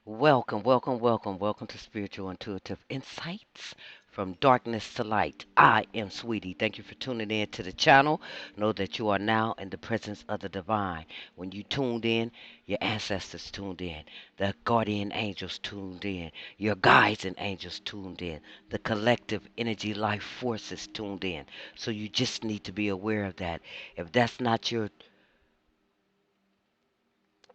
Welcome, welcome, welcome, welcome to Spiritual Intuitive Insights from Darkness to Light. I am Sweetie. Thank you for tuning in to the channel. Know that you are now in the presence of the divine. When you tuned in, your ancestors tuned in, the guardian angels tuned in, your guides and angels tuned in, the collective energy life forces tuned in. So you just need to be aware of that. If that's not your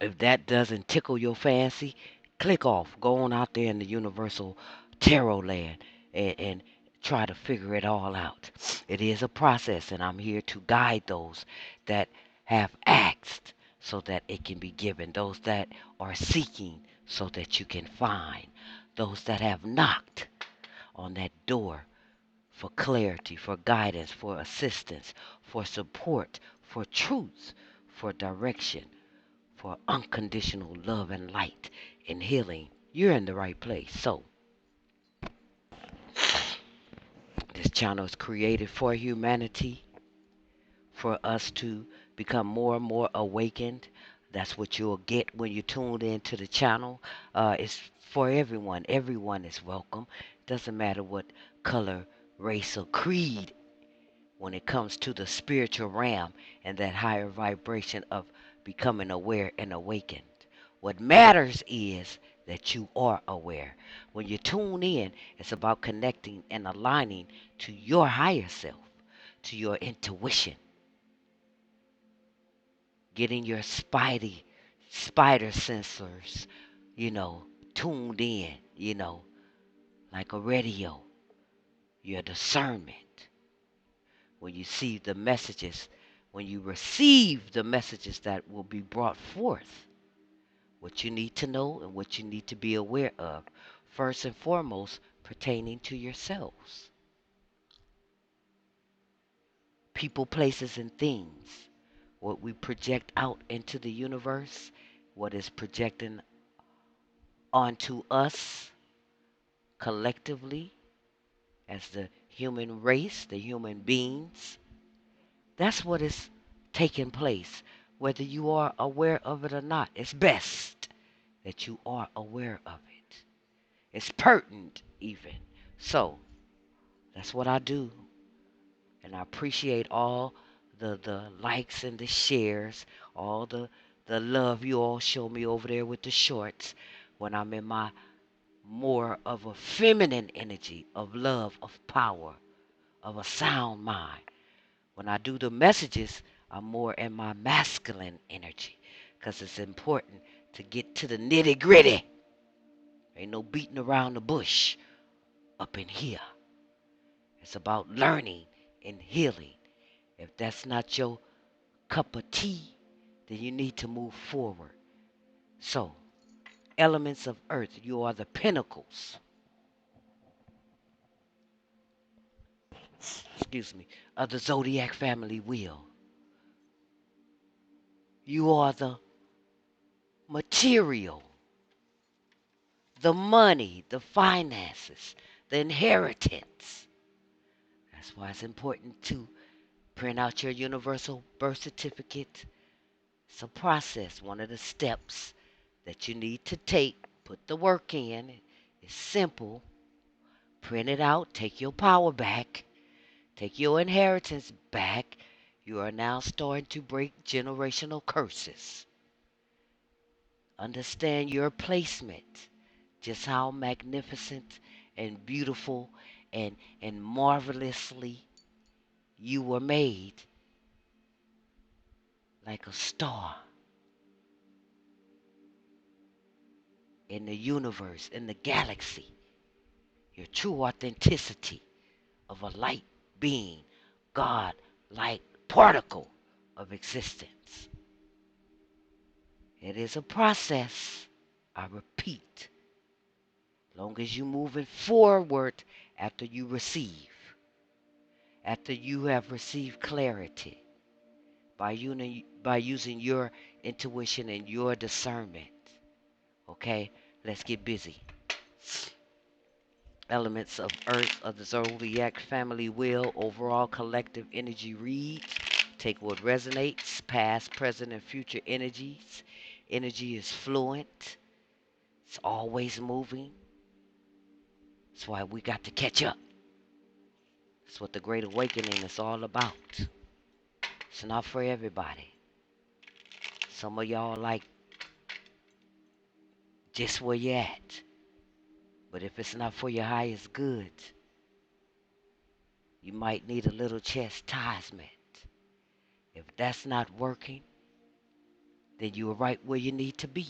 if that doesn't tickle your fancy, click off. Go on out there in the universal tarot land and try to figure it all out. It is a process, and I'm here to guide those that have asked so that it can be given, those that are seeking so that you can find, those that have knocked on that door for clarity, for guidance, for assistance, for support, for truth, for direction, for unconditional love and light and healing, you're in the right place. So, this channel is created for humanity, for us to become more and more awakened. That's what you'll get when you tune into the channel. It's for everyone. Everyone is welcome. Doesn't matter what color, race, or creed when it comes to the spiritual realm and that higher vibration of becoming aware and awakened. What matters is that you are aware. When you tune in, it's about connecting and aligning to your higher self, to your intuition, getting your spider sensors, tuned in, like a radio, your discernment. When you see the messages, when you receive the messages that will be brought forth, what you need to know and what you need to be aware of, first and foremost, pertaining to yourselves. People, places, and things. What we project out into the universe, what is projecting onto us collectively as the human race, the human beings, that's what is taking place. Whether you are aware of it or not, it's best that you are aware of it. It's pertinent, even. So, that's what I do. And I appreciate all the likes and the shares, all the love you all show me over there with the shorts when I'm in my more of a feminine energy of love, of power, of a sound mind. When I do the messages, I'm more in my masculine energy because it's important to get to the nitty gritty. Ain't no beating around the bush up in here. It's about learning and healing. If that's not your cup of tea, then you need to move forward. So, elements of earth, you are the pinnacles, excuse me, of the zodiac family wheel. You are the material, the money, the finances, the inheritance. That's why it's important to print out your universal birth certificate. It's a process, one of the steps that you need to take. Put the work in. It's simple. Print it out. Take your power back. Take your inheritance back. You are now starting to break generational curses. Understand your placement. Just how magnificent and beautiful and marvelously you were made, like a star in the universe, in the galaxy. Your true authenticity of a light being, God like particle of existence. It is a process. I repeat, long as you moving forward after you receive, after you have received clarity by using your intuition and your discernment. Okay, let's get busy. Elements of earth of the zodiac family wheel, overall collective energy reads. Take what resonates, past, present, and future energies. Energy is fluent, It's always moving. That's why we got to catch up. That's what the Great Awakening is all about. It's not for everybody. Some of y'all like just where you at. But if it's not for your highest good, you might need a little chastisement. If that's not working, then you're right where you need to be.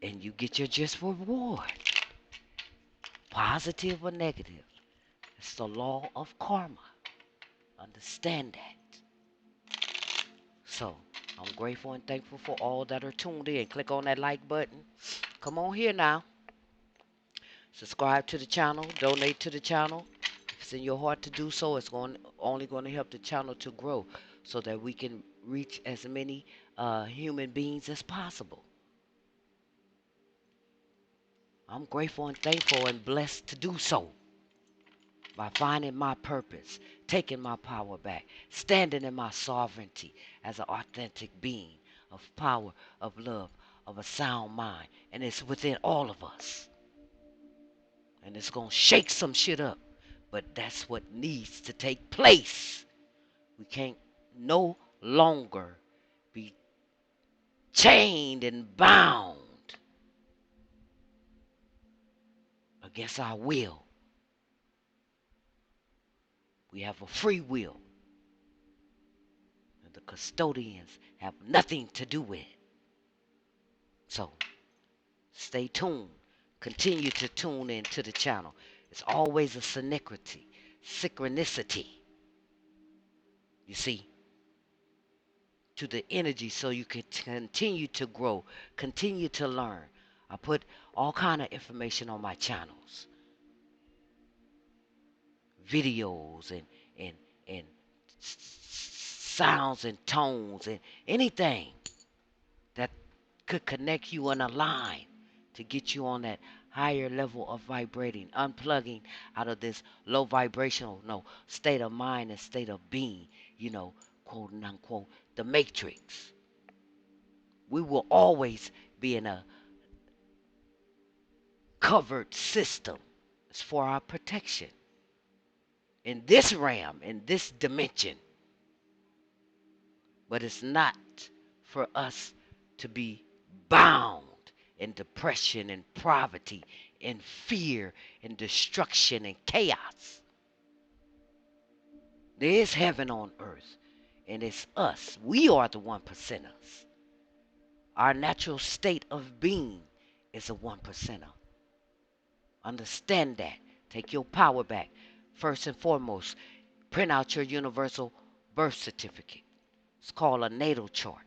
And you get your just reward. Positive or negative. It's the law of karma. Understand that. So, I'm grateful and thankful for all that are tuned in. Click on that like button. Come on here now. Subscribe to the channel. Donate to the channel. If it's in your heart to do so, it's only going to help the channel to grow so that we can reach as many human beings as possible. I'm grateful and thankful and blessed to do so by finding my purpose, taking my power back, standing in my sovereignty as an authentic being of power, of love, of a sound mind. And it's within all of us. And it's going to shake some shit up. But that's what needs to take place. We can't no longer be chained and bound against our will. We have a free will. And the custodians have nothing to do with it. So, stay tuned. Continue to tune in to the channel. It's always a synchronicity. You see, to the energy so you can continue to grow, continue to learn. I put all kind of information on my channels. Videos and sounds and tones and anything that could connect you and align to get you on that higher level of vibrating, unplugging out of this low vibrational state of mind and state of being, quote and unquote, the matrix. We will always be in a covered system. It's for our protection. In this realm, in this dimension. But it's not for us to be bound in depression and poverty and fear and destruction and chaos. There is heaven on earth, and it's us. We are the 1%ers. Our natural state of being is a 1%er. Understand that. Take your power back. First and foremost, print out your universal birth certificate. It's called a natal chart.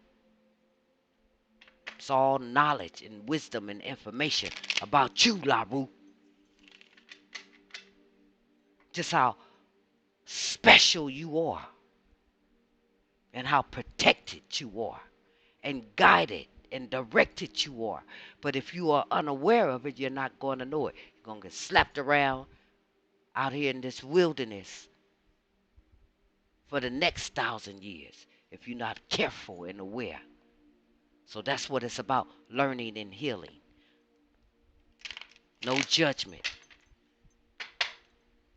It's all knowledge and wisdom and information about you, LaRue. Just how special you are. And how protected you are. And guided and directed you are. But if you are unaware of it, you're not going to know it. You're going to get slapped around out here in this wilderness for the next 1,000 years if you're not careful and aware. So that's what it's about, learning and healing. No judgment.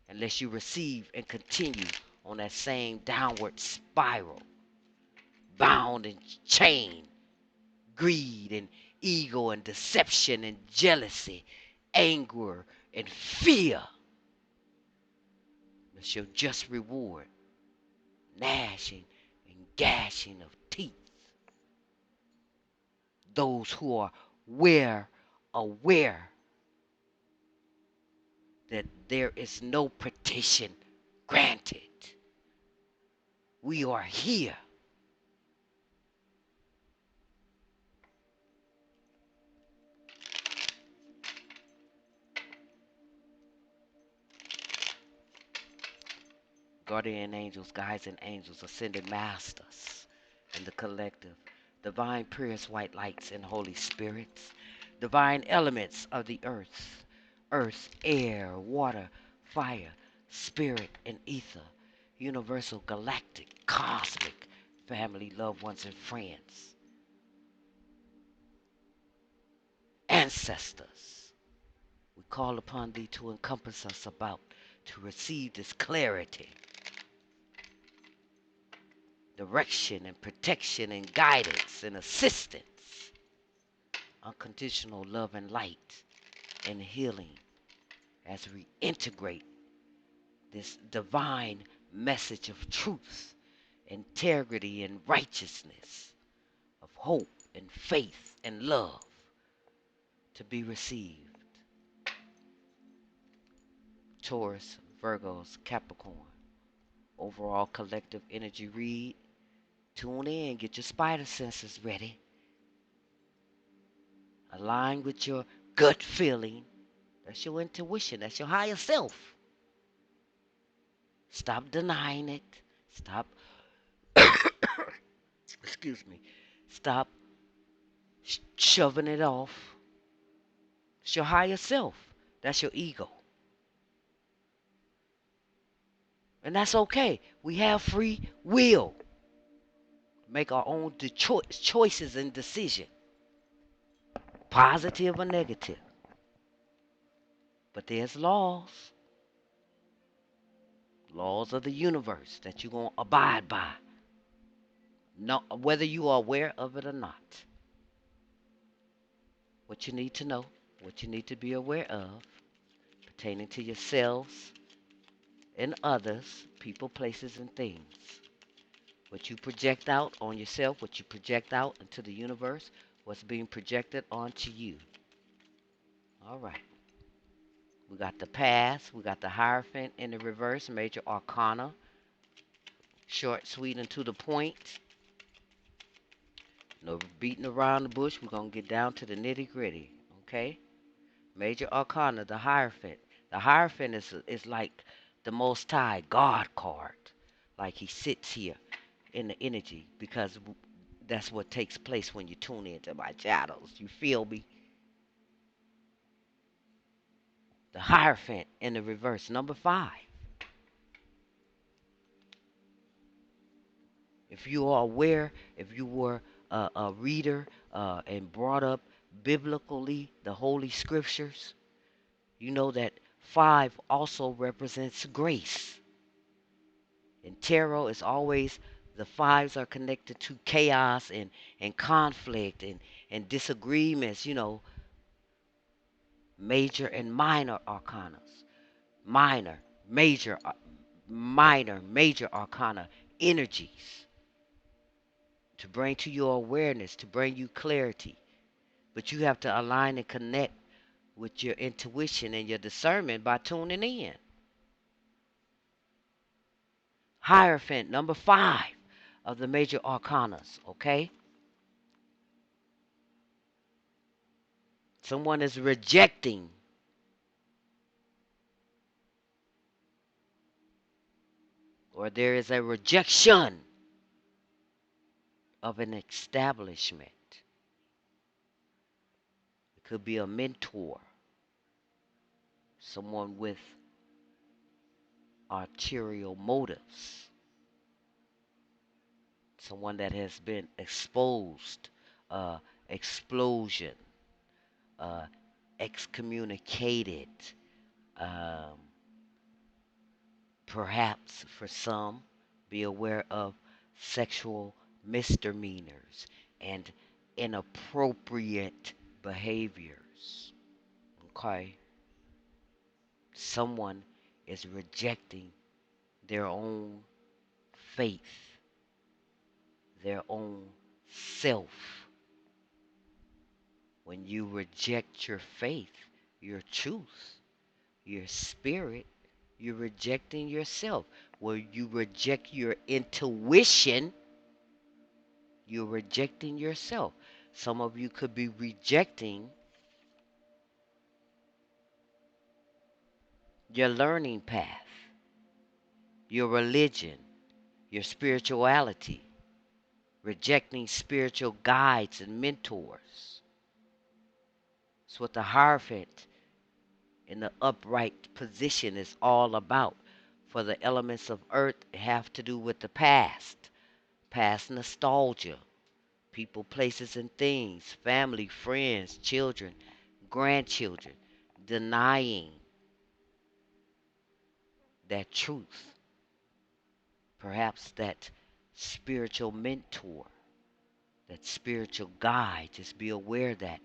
Unless you receive and continue on that same downward spiral. Bound and chained. Greed and ego and deception and jealousy. Anger and fear. That's your just reward. Gnashing and gashing of teeth. Those who are aware that there is no petition granted. We are here. Guardian angels, guides and angels, ascended masters in the collective, divine purest white lights and holy spirits, divine elements of the earth, air, water, fire, spirit, and ether, universal, galactic, cosmic, family, loved ones, and friends. ancestors. We call upon thee to encompass us about, to receive this clarity, direction and protection and guidance and assistance, unconditional love and light and healing as we integrate this divine message of truth, integrity and righteousness, of hope and faith and love to be received. Taurus, Virgos, Capricorn, overall collective energy read. Tune in, get your spider senses ready. Align with your gut feeling. That's your intuition. That's your higher self. Stop denying it. Stop, excuse me, stop shoving it off. It's your higher self. That's your ego. And that's okay. We have free will. Make our own choices and decisions, positive or negative. But there's laws of the universe that you're going to abide by, no, whether you are aware of it or not. What you need to know, what you need to be aware of, pertaining to yourselves and others, people, places, and things. What you project out on yourself, what you project out into the universe, what's being projected onto you. All right. We got the past, we got the Hierophant in the reverse, major arcana. Short, sweet, and to the point. No beating around the bush. We're going to get down to the nitty gritty. Okay? Major arcana, the Hierophant. The Hierophant is like the Most High God card. Like he sits here in the energy, because that's what takes place when you tune into my shadows. You feel me? The Hierophant in the reverse, number 5. If you are aware, if you were a reader and brought up biblically the Holy Scriptures, you know that 5 also represents grace. In tarot, it's always the 5s are connected to chaos and conflict and disagreements, you know, major and minor arcanas. Major, minor, major arcana energies to bring to your awareness, to bring you clarity. But you have to align and connect with your intuition and your discernment by tuning in. Hierophant, number 5 of the major arcanas, okay? Someone is rejecting or there is a rejection of an establishment. It could be a mentor, someone with arterial motives, someone that has been exposed, explosion, excommunicated, perhaps for some, be aware of sexual misdemeanors and inappropriate behaviors. Okay? Someone is rejecting their own faith, their own self. When you reject your faith, your truth, your spirit, you're rejecting yourself. When you reject your intuition, you're rejecting yourself. Some of you could be rejecting your learning path, your religion, your spirituality, rejecting spiritual guides and mentors. It's what the Hierophant in the upright position is all about. For the elements of earth have to do with the past nostalgia, people, places, and things, family, friends, children, grandchildren, denying that truth, perhaps that spiritual mentor, that spiritual guide. Just be aware that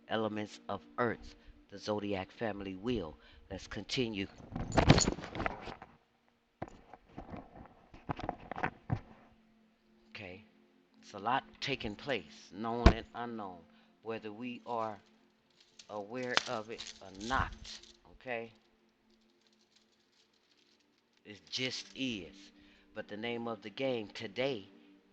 elements of earth, the zodiac family wheel. Let's continue. Okay, it's a lot taking place, known and unknown, whether we are aware of it or not. Okay, it just is. But the name of the game today,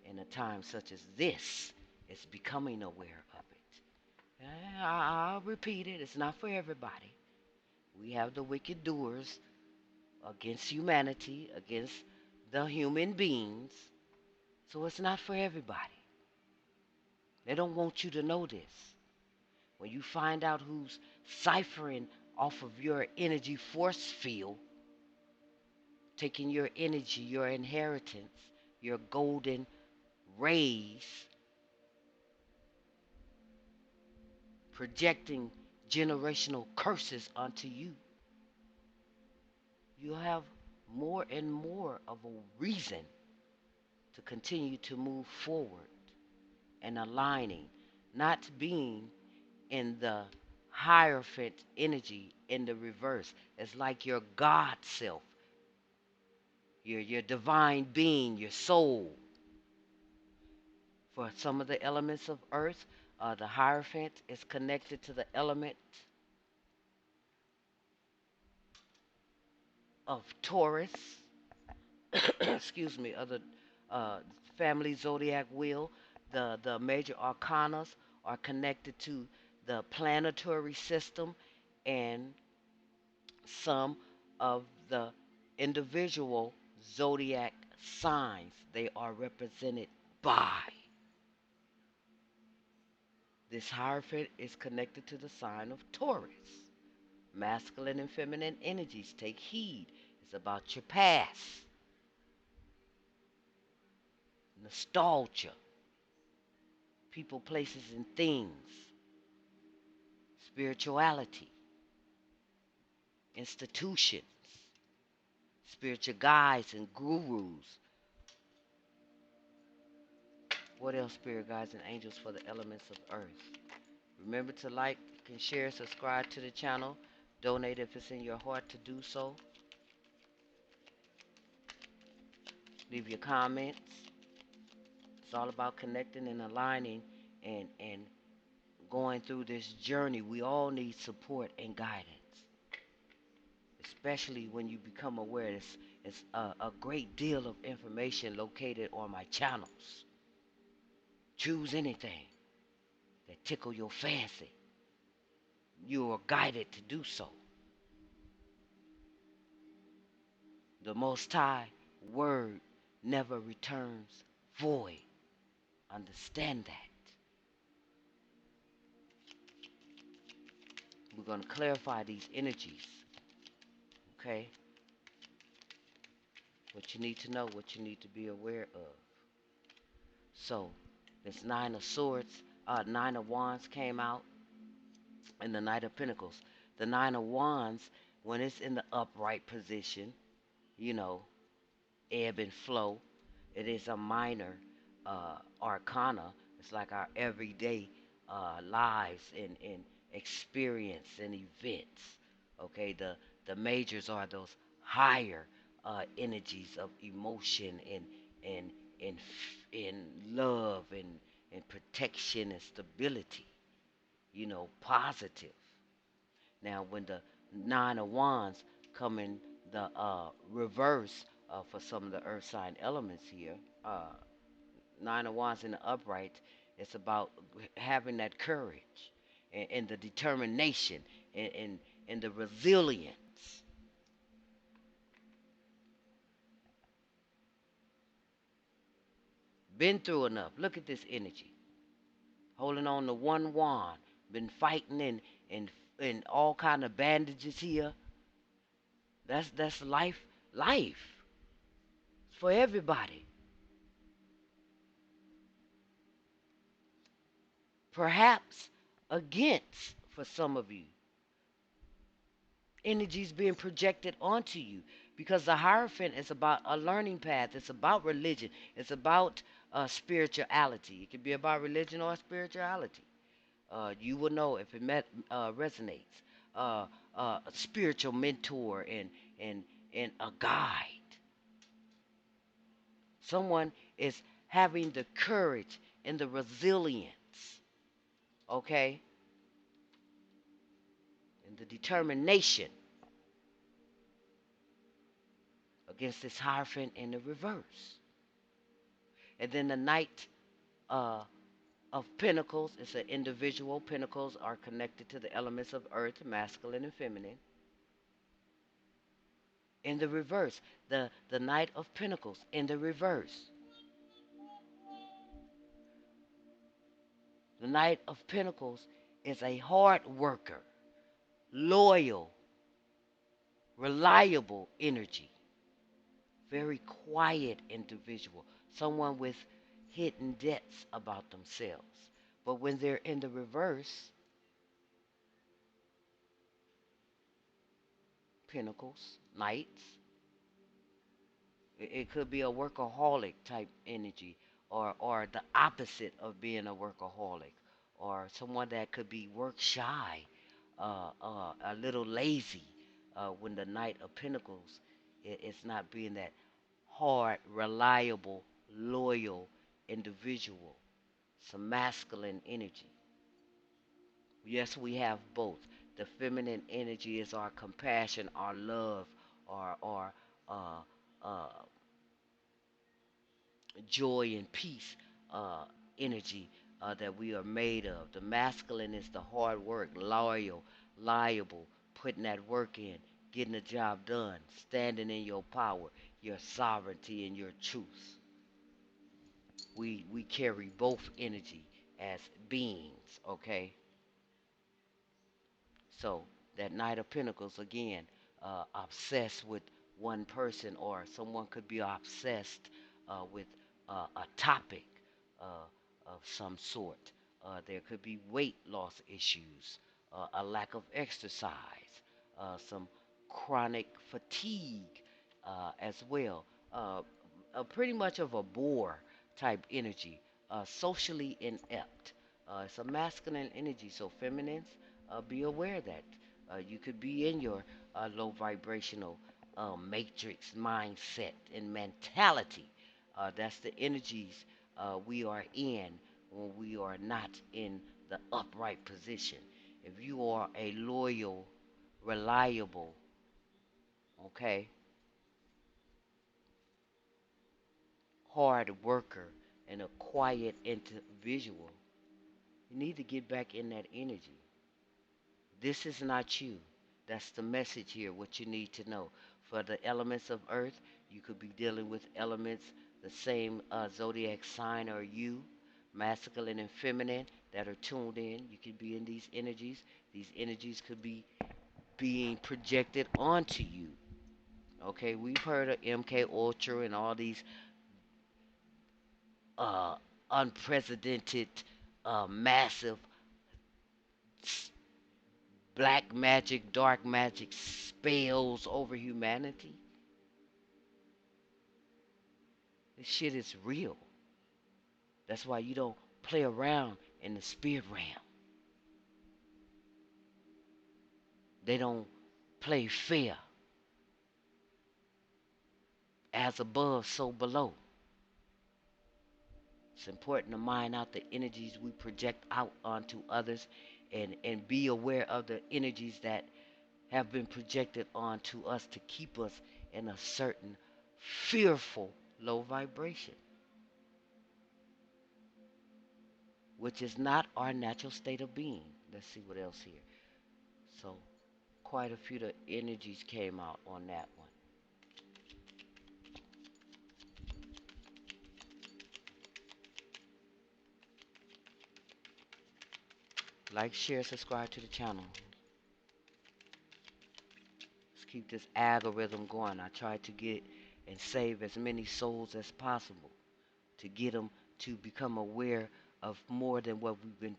in a time such as this, is becoming aware of it. I'll repeat it. It's not for everybody. We have the wicked doers against humanity, against the human beings. So it's not for everybody. They don't want you to know this. When you find out who's ciphering off of your energy force field, taking your energy, your inheritance, your golden rays, projecting generational curses onto you, you have more and more of a reason to continue to move forward and aligning, not being in the Hierophant energy in the reverse. It's like your God self, your divine being, your soul. For some of the elements of earth, the Hierophant is connected to the element of Taurus, excuse me, of the family zodiac wheel. The major arcanas are connected to the planetary system, and some of the individual zodiac signs they are represented by. This Hierophant is connected to the sign of Taurus. Masculine and feminine energies, take heed. It's about your past, nostalgia, people, places, and things, spirituality, institutions, spiritual guides and gurus. What else, spirit guides and angels for the elements of earth? Remember to like and share, subscribe to the channel, donate if it's in your heart to do so. Leave your comments. It's all about connecting and aligning and going through this journey. We all need support and guidance, especially when you become aware. It's a great deal of information located on my channels. Choose anything that tickle your fancy. You are guided to do so. The Most High word never returns void. Understand that. We're going to clarify these energies. Okay? What you need to know, what you need to be aware of. So, this Nine of Swords, Nine of Wands came out, and the Knight of Pentacles. The Nine of Wands, when it's in the upright position, you know, ebb and flow, it is a minor arcana. It's like our everyday lives and experience and events. Okay, the majors are those higher energies of emotion and and and love and protection and stability. You know, positive. Now, when the Nine of Wands come in the reverse for some of the earth sign elements here, uh, Nine of Wands in the upright, it's about having that courage and the determination and the resilience. Been through enough. Look at this energy. Holding on to one wand. Been fighting and all kind of bandages here. That's life. Life for everybody. Perhaps against for some of you. Energies being projected onto you because the Hierophant is about a learning path. It's about religion. It's about spirituality. It can be about religion or spirituality. You will know if it resonates. A spiritual mentor and and a guide. Someone is having the courage and the resilience, okay, and the determination against this Hierophant in the reverse. And then the Knight uh, of Pentacles is an individual. Pentacles are connected to the elements of earth, masculine and feminine. In the reverse, the Knight of Pentacles in the reverse. The Knight of Pentacles is a hard worker, loyal, reliable energy, very quiet individual, someone with hidden depths about themselves. But when they're in the reverse, Pentacles, Knights, it could be a workaholic type energy, or the opposite of being a workaholic, or someone that could be work shy, a little lazy. When the Knight of Pentacles, it's not being that hard, reliable, loyal individual. Some masculine energy. Yes, we have both. The feminine energy is our compassion, our love, our uh, uh, joy and peace energy that we are made of. The masculine is the hard work, loyal, liable, putting that work in, getting the job done, standing in your power, your sovereignty, and your truth. We carry both energy as beings, okay? So that Knight of Pentacles again, obsessed with one person, or someone could be obsessed with a topic uh, of some sort. There could be weight loss issues, a lack of exercise, some chronic fatigue as well. Pretty much of a bore type energy, socially inept. It's a masculine energy, so feminines, be aware that you could be in your low vibrational matrix mindset and mentality. That's the energies we are in when we are not in the upright position. If you are a loyal, reliable, okay, hard worker, and a quiet individual, you need to get back in that energy. This is not you. That's the message here, what you need to know. For the elements of earth, you could be dealing with elements, the same zodiac sign or you, masculine and feminine, that are tuned in. You could be in these energies. These energies could be being projected onto you. Okay, we've heard of MK Ultra and all these uh, unprecedented, massive black magic, dark magic spells over humanity. This shit is real. That's why you don't play around in the spirit realm. They don't play fair. As above, so below. It's important to mine out the energies we project out onto others, and be aware of the energies that have been projected onto us to keep us in a certain fearful low vibration, which is not our natural state of being. Let's see what else here. So, quite a few of the energies came out on that one. Like, share, subscribe to the channel. Let's keep this algorithm going. I try to get and save as many souls as possible to get them to become aware of more than what we've been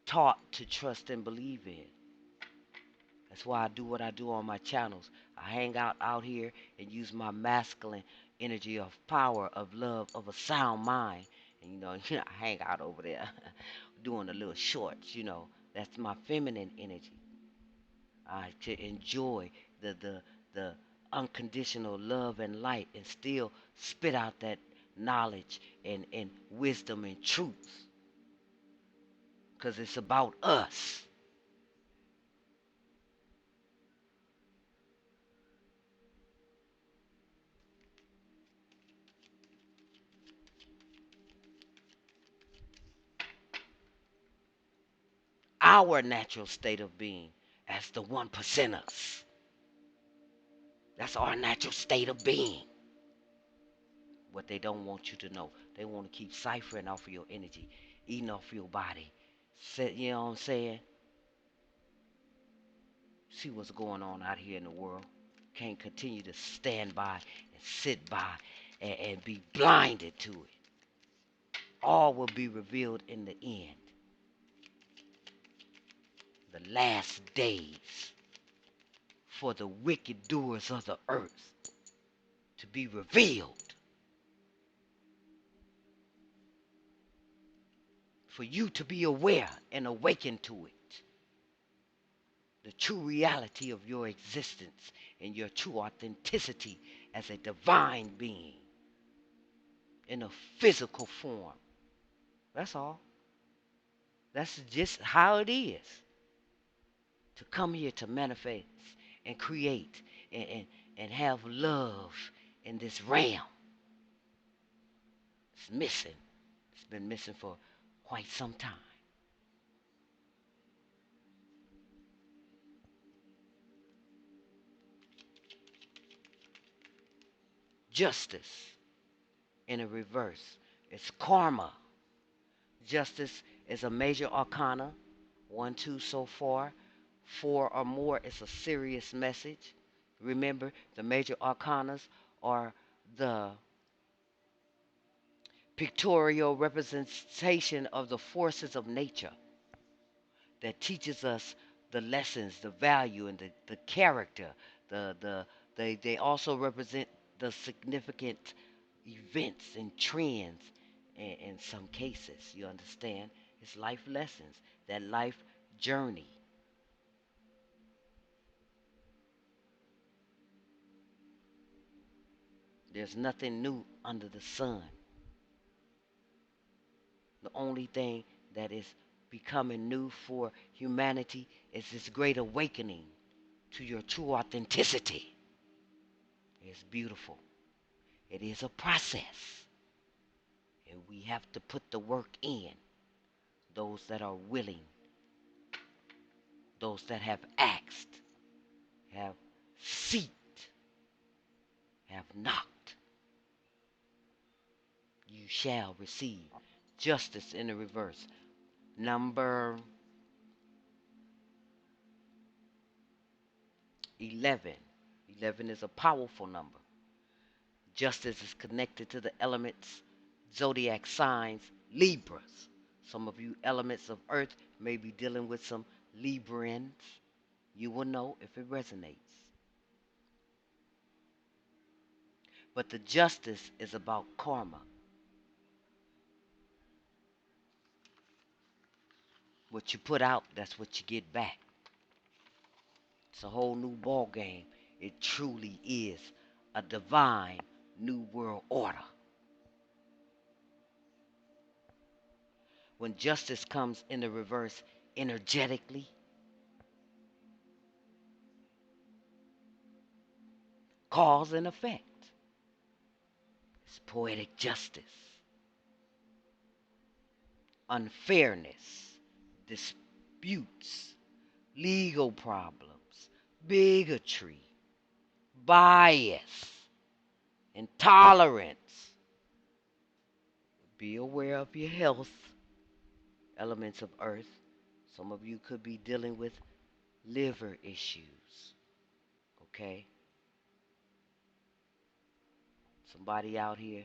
taught to trust and believe in. That's why I do what I do on my channels. I hang out here and use my masculine energy of power, of love, of a sound mind. And I hang out over there doing the little shorts. That's my feminine energy. To enjoy the unconditional love and light, and still spit out that knowledge and wisdom and truth, because it's about us. Our natural state of being as the 1%ers. That's our natural state of being. What they don't want you to know, they want to keep ciphering off of your energy, eating off your body. You know what I'm saying? See what's going on out here in the world. Can't continue to stand by and sit by and be blinded to it. All will be revealed in the end. The last days for the wicked doers of the earth to be revealed. For you to be aware and awaken to it. The true reality of your existence and your true authenticity as a divine being in a physical form. That's all. That's just how it is. To come here to manifest and create and have love in this realm. It's missing. It's been missing for quite some time. Justice in a reverse. It's karma. Justice is a major arcana. 1, 2 so far. 4 or more is a serious message. Remember, the major arcanas are the pictorial representation of the forces of nature that teaches us the lessons, the value, and the character. They also represent the significant events and trends in some cases. You understand? It's life lessons, that life journey. There's nothing new under the sun. The only thing that is becoming new for humanity is this great awakening to your true authenticity. It's beautiful. It is a process. And we have to put the work in. Those that are willing, those that have asked, have seeked, have knocked, you shall receive. Justice in the reverse. Number 11. 11 is a powerful number. Justice is connected to the elements, zodiac signs, Libras. Some of you elements of earth may be dealing with some Librans. You will know if it resonates. But the justice is about karma. What you put out, that's what you get back. It's a whole new ball game. It truly is a divine new world order. When justice comes in the reverse energetically, cause and effect. It's poetic justice. Unfairness, disputes, legal problems, bigotry, bias, intolerance. Be aware of your health, elements of earth. Some of you could be dealing with liver issues. Okay? Somebody out here,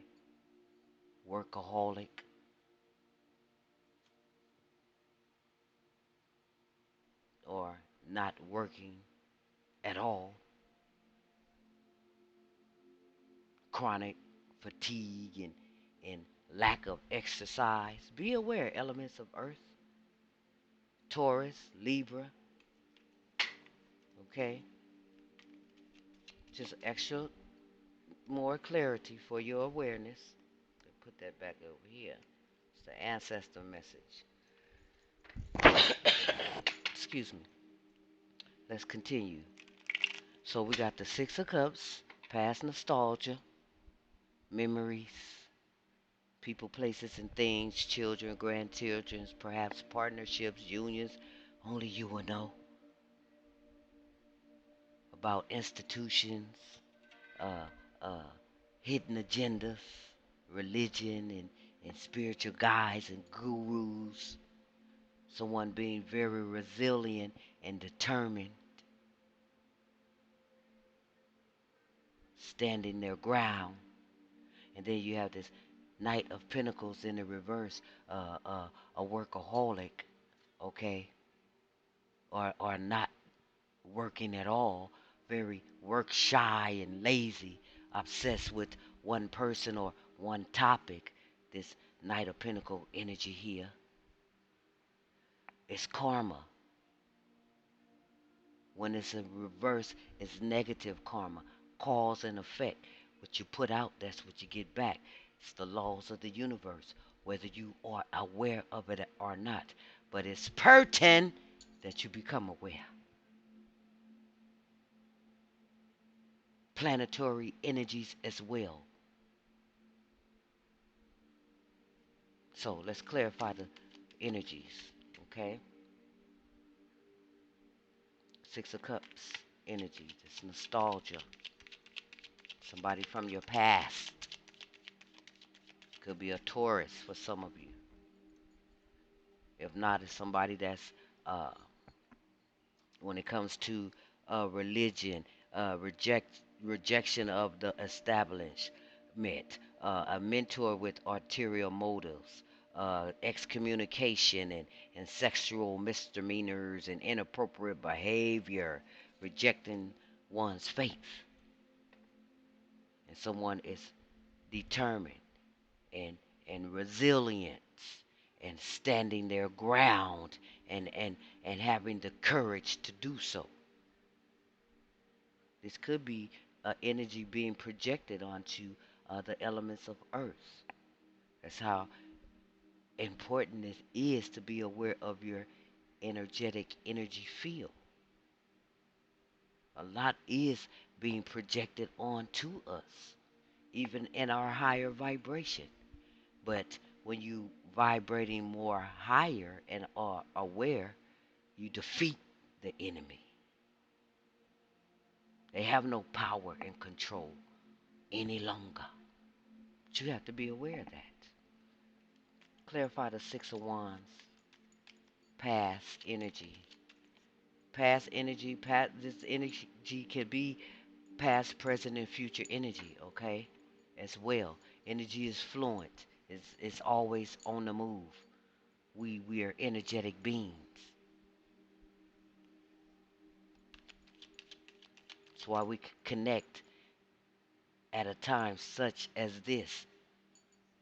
workaholic. or not working at all, chronic fatigue and lack of exercise. Be aware, elements of earth, Taurus, Libra, okay? Just extra more clarity for your awareness. Put that back over here. It's the ancestor message. Excuse me. Let's continue. So we got the Six of Cups, past nostalgia, memories, people, places, and things, children, grandchildren, perhaps partnerships, unions. Only you will know about institutions, uh, uh, hidden agendas, religion, and spiritual guides and gurus. Someone being very resilient and determined, standing their ground. And then you have this Knight of Pentacles in the reverse, a workaholic, okay, or not working at all, very work shy and lazy, obsessed with one person or one topic. This Knight of Pentacle energy here is karma. When it's in reverse, it's negative karma, cause and effect. What you put out, that's what you get back. It's the laws of the universe, whether you are aware of it or not. But it's pertinent that you become aware. Planetary energies as well. So let's clarify the energies, okay? Six of Cups energy, this nostalgia. Somebody from your past. Could be a Taurus for some of you. If not, it's somebody that's, when it comes to religion, rejection of the establishment, a mentor with arterial motives, excommunication and sexual misdemeanors and inappropriate behavior, rejecting one's faith. And someone is determined and resilient and standing their ground and having the courage to do so. This could be energy being projected onto the elements of earth. That's how important it is to be aware of your energetic energy field. A lot is being projected onto us, even in our higher vibration. But when you vibrating more higher and are aware, you defeat the enemy. They have no power and control any longer. But you have to be aware of that. Clarify the Six of Wands. Past energy. Past energy, this energy can be past, present, and future energy, okay? As well. Energy is fluent. It's always on the move. We are energetic beings. That's why we connect at a time such as this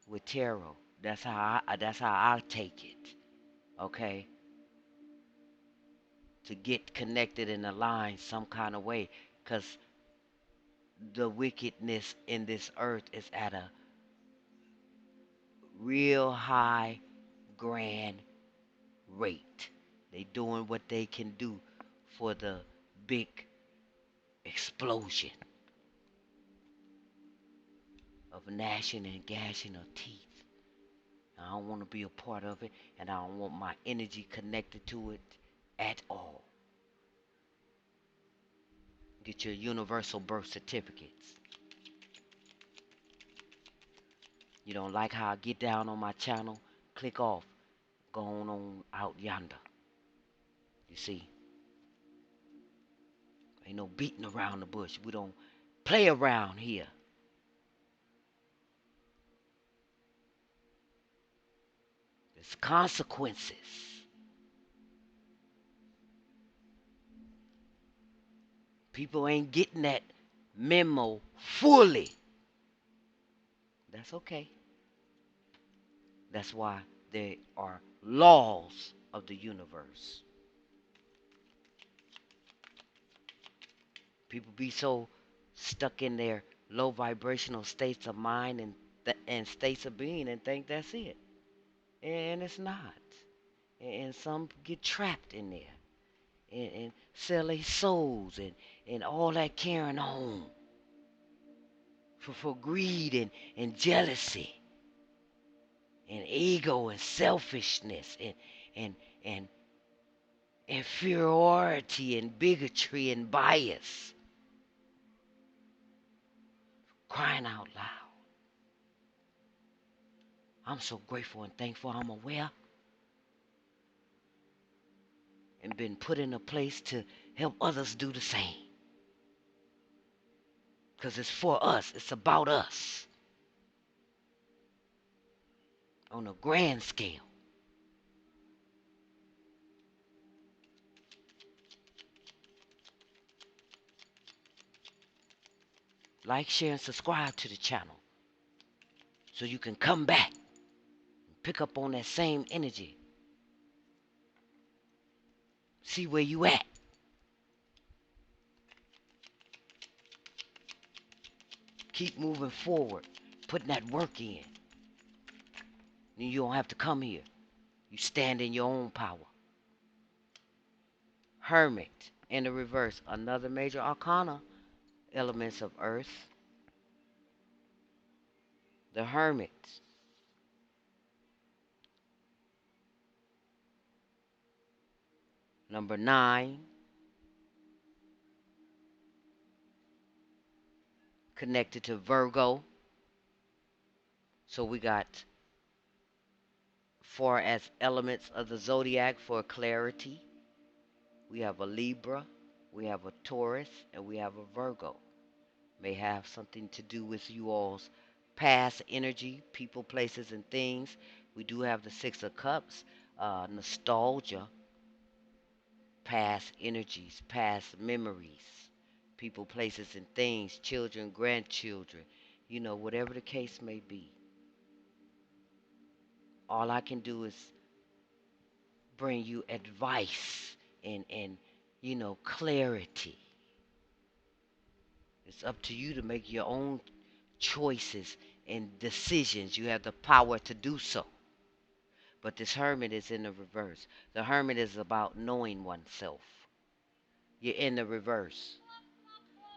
with tarot. That's how I take it. Okay? To get connected and aligned some kind of way, because the wickedness in this earth is at a real high grand rate. They doing what they can do for the big explosion of gnashing and gashing of teeth. I don't want to be a part of it, and I don't want my energy connected to it at all. Get your universal birth certificates. You don't like how I get down on my channel? Click off. Go on out yonder. You see? Ain't no beating around the bush. We don't play around here. There's consequences. People ain't getting that memo fully. That's okay. That's why there are laws of the universe. People be so stuck in their low vibrational states of mind and states of being and think that's it. And it's not. And some get trapped in there and sell their souls and all that carrying on for greed and jealousy and ego and selfishness and and inferiority and bigotry and bias. Crying out loud. I'm so grateful and thankful I'm aware and been put in a place to help others do the same. Because it's for us. It's about us. On a grand scale. Like, share, and subscribe to the channel so you can come back and pick up on that same energy. See where you at. Keep moving forward, putting that work in. Then you don't have to come here. You stand in your own power. Hermit in the reverse, another major arcana, elements of earth. The Hermit. Number 9. Connected to Virgo. So we got far as elements of the zodiac for clarity. We have a Libra, we have a Taurus, and we have a Virgo. May have something to do with you all's past energy, people, places, and things. We do have the Six of Cups, nostalgia, past energies, past memories, people, places, and things, children, grandchildren, whatever the case may be. All I can do is bring you advice and clarity. It's up to you to make your own choices and decisions. You have the power to do so. But this Hermit is in the reverse. The Hermit is about knowing oneself. You're in the reverse.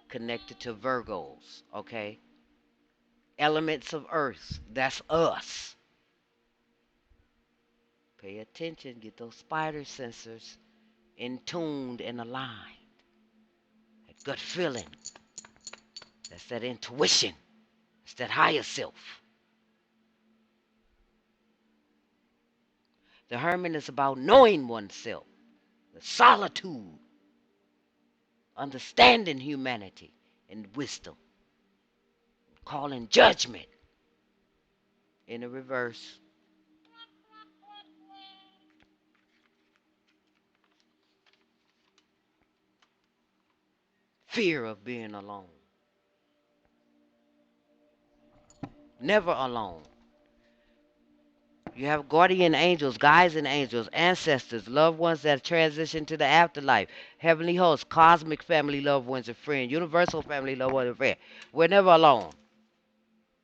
Connected to Virgos, okay? Elements of Earth, that's us. Pay attention, get those spider sensors in tuned and aligned. That gut feeling. That's that intuition. It's that higher self. The Hermit is about knowing oneself. The solitude. Understanding humanity and wisdom. Calling judgment. In the reverse. Fear of being alone. Never alone. You have guardian angels, guides and angels, ancestors, loved ones that transition to the afterlife, heavenly hosts, cosmic family, loved ones and friends, universal family, loved ones and friends. We're never alone.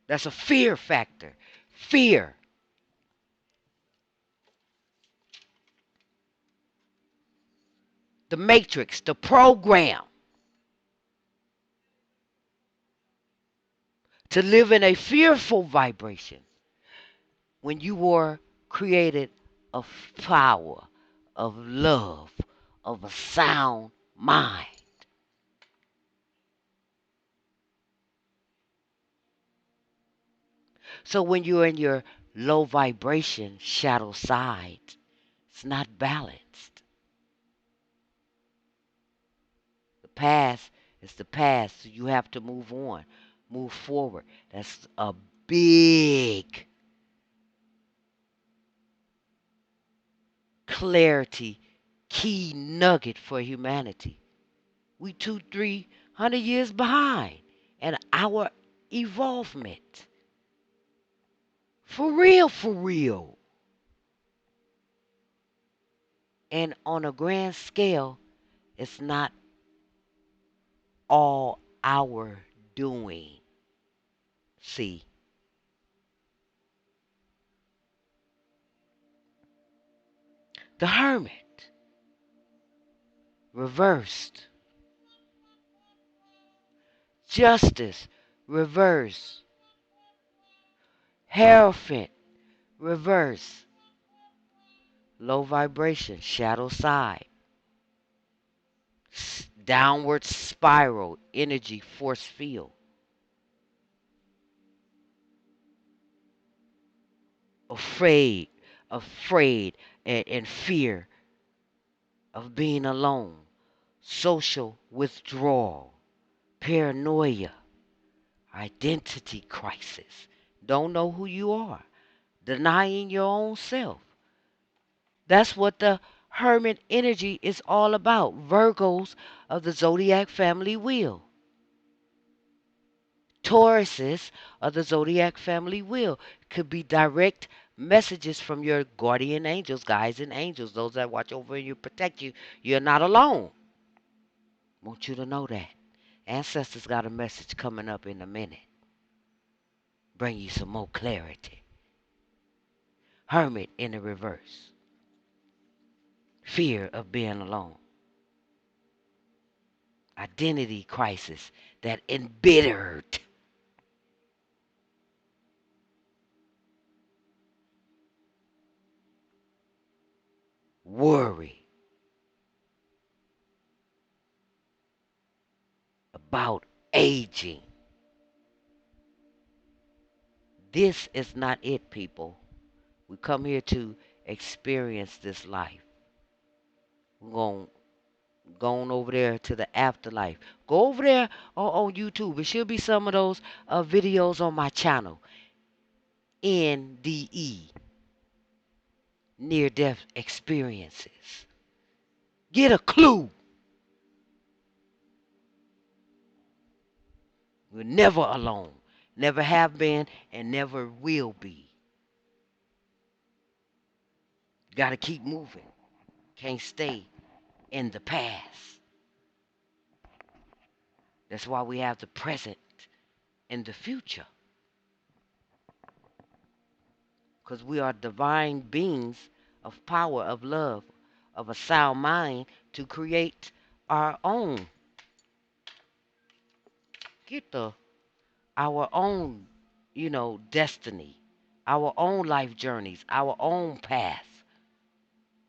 That's a fear factor. Fear. The matrix, the program to live in a fearful vibration when you were created of power, of love, of a sound mind. So when you're in your low vibration shadow side, it's not balanced. The past is the past, so you have to move on, move forward. That's a big clarity, key nugget for humanity. We 200-300 years behind in our evolvement. For real, for real. And on a grand scale, it's not all our doing. See, the hermit reversed, justice reversed, hierophant reverse, low vibration, shadow side, downward spiral, energy force field, afraid, afraid, and fear of being alone, social withdrawal, paranoia, identity crisis, don't know who you are, denying your own self. That's what the hermit energy is all about. Virgos of the zodiac family wheel. Tauruses of the zodiac family wheel could be direct messages from your guardian angels, guides and angels, those that watch over you, protect you. You're not alone. Want you to know that. Ancestors got a message coming up in a minute. Bring you some more clarity. Hermit in the reverse. Fear of being alone. Identity crisis that embittered. Worry about aging. This is not it, people. We come here to experience this life. We're going to go on over there to the afterlife. Go over there on YouTube. There should be some of those videos on my channel. NDE, near-death experiences. Get a clue. We're never alone. Never have been and never will be. Got to keep moving. Can't stay in the past. That's why we have the present and the future. Because we are divine beings of power, of love, of a sound mind to create our own. Our own, destiny, our own life journeys, our own path.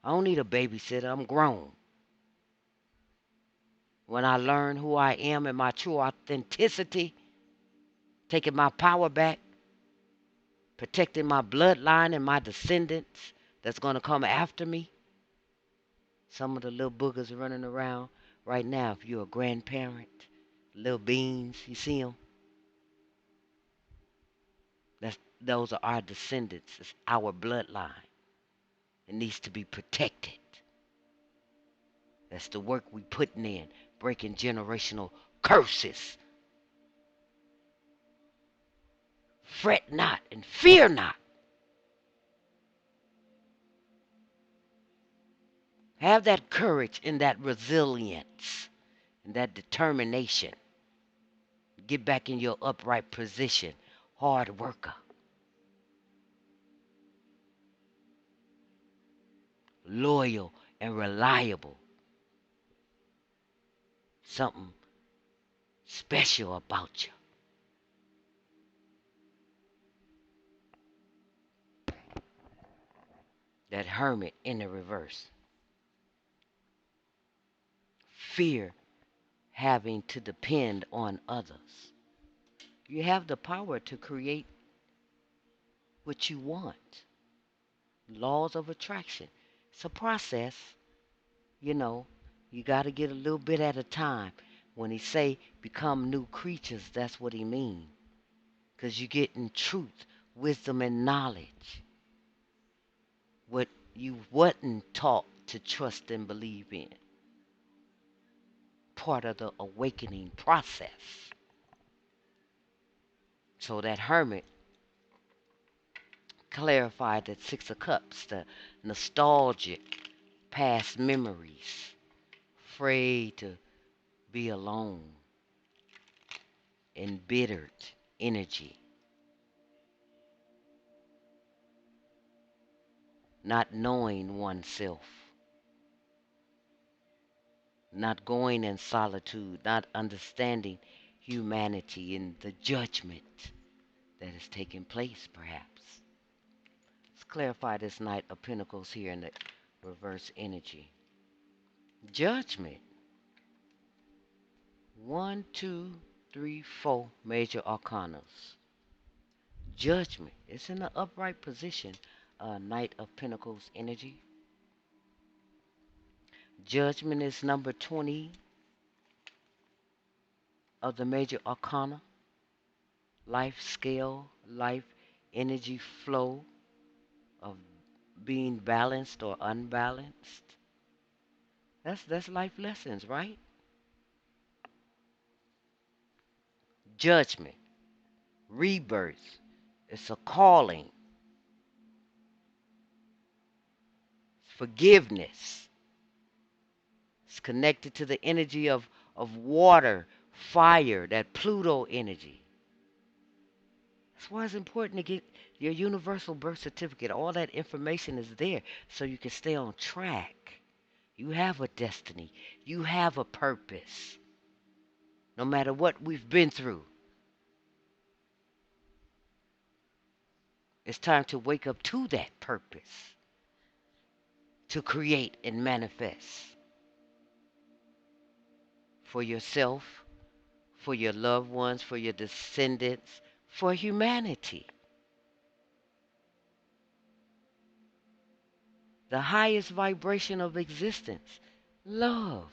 I don't need a babysitter. I'm grown. When I learn who I am and my true authenticity, taking my power back, protecting my bloodline and my descendants that's going to come after me. Some of the little boogers running around right now, if you're a grandparent, little beans, you see them? Those are our descendants. It's our bloodline. It needs to be protected. That's the work we putting in, breaking generational curses. Fret not and fear not. Have that courage and that resilience and that determination. Get back in your upright position. Hard worker. Loyal and reliable. Something special about you. That hermit in the reverse. Fear having to depend on others. You have the power to create what you want. Laws of attraction. It's a process. You got to get a little bit at a time. When he say become new creatures, that's what he mean. Because you get in truth, wisdom, and knowledge. What you wasn't taught to trust and believe in. part of the awakening process. So that hermit clarified that Six of Cups, the nostalgic past memories, afraid to be alone, embittered energy, not knowing oneself, not going in solitude, not understanding humanity and the judgment that is taking place, perhaps. Let's clarify this Knight of Pentacles here in the reverse energy. Judgment. 1, 2, 3, 4 major arcanas. Judgment. It's in the upright position. Knight of Pentacles energy. Judgment is number 20 of the major arcana. Life scale, life energy flow of being balanced or unbalanced. That's life lessons, right? Judgment, rebirth. It's a calling. Forgiveness. It's connected to the energy of water, fire, that Pluto energy. That's why it's important to get your universal birth certificate. All that information is there so you can stay on track. You have a destiny. You have a purpose. No matter what we've been through, it's time to wake up to that purpose, to create and manifest for yourself, for your loved ones, for your descendants, for humanity. The highest vibration of existence, love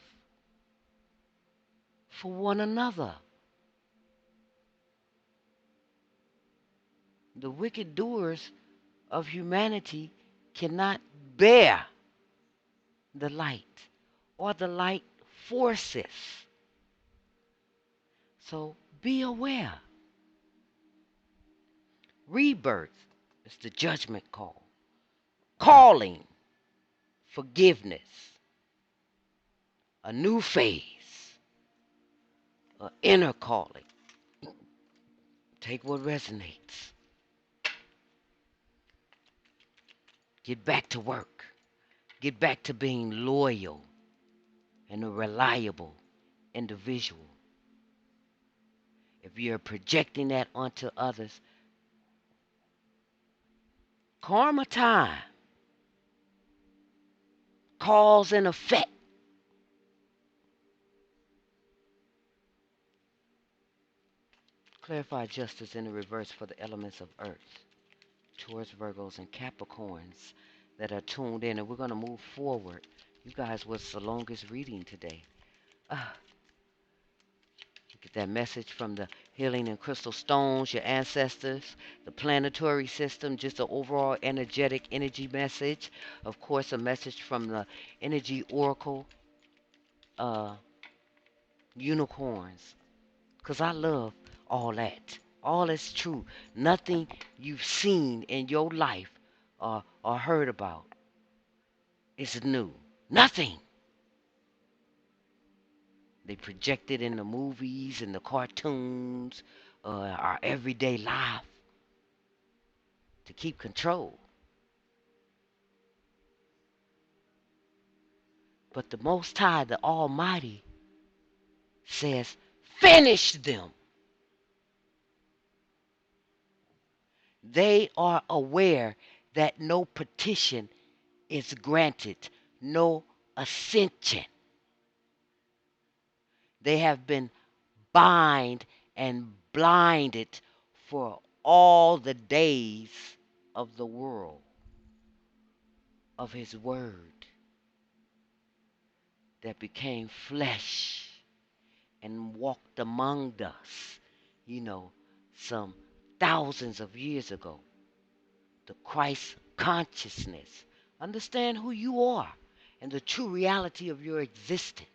for one another. The wicked doers of humanity cannot bear the light or the light forces. So be aware. Rebirth is the judgment call. Calling, forgiveness, a new phase, an inner calling. Take what resonates. Get back to work. Get back to being loyal and a reliable individual. If you're projecting that onto others, karma time, cause and effect. Clarify justice in the reverse for the elements of earth, Taurus, Virgos, and Capricorns that are tuned in, and we're going to move forward. You guys was the longest reading today. Get that message from the healing and crystal stones, your ancestors, the planetary system, just an overall energetic energy message. Of course, a message from the energy oracle, unicorns, because I love all that. All is true. Nothing you've seen in your life or heard about is new. Nothing. They project it in the movies and the cartoons, our everyday life to keep control. But the Most High, the Almighty, says, finish them. They are aware that no petition is granted, no ascension. They have been bind and blinded for all the days of the world, of his word that became flesh and walked among us, some thousands of years ago. The Christ consciousness. Understand who you are and the true reality of your existence.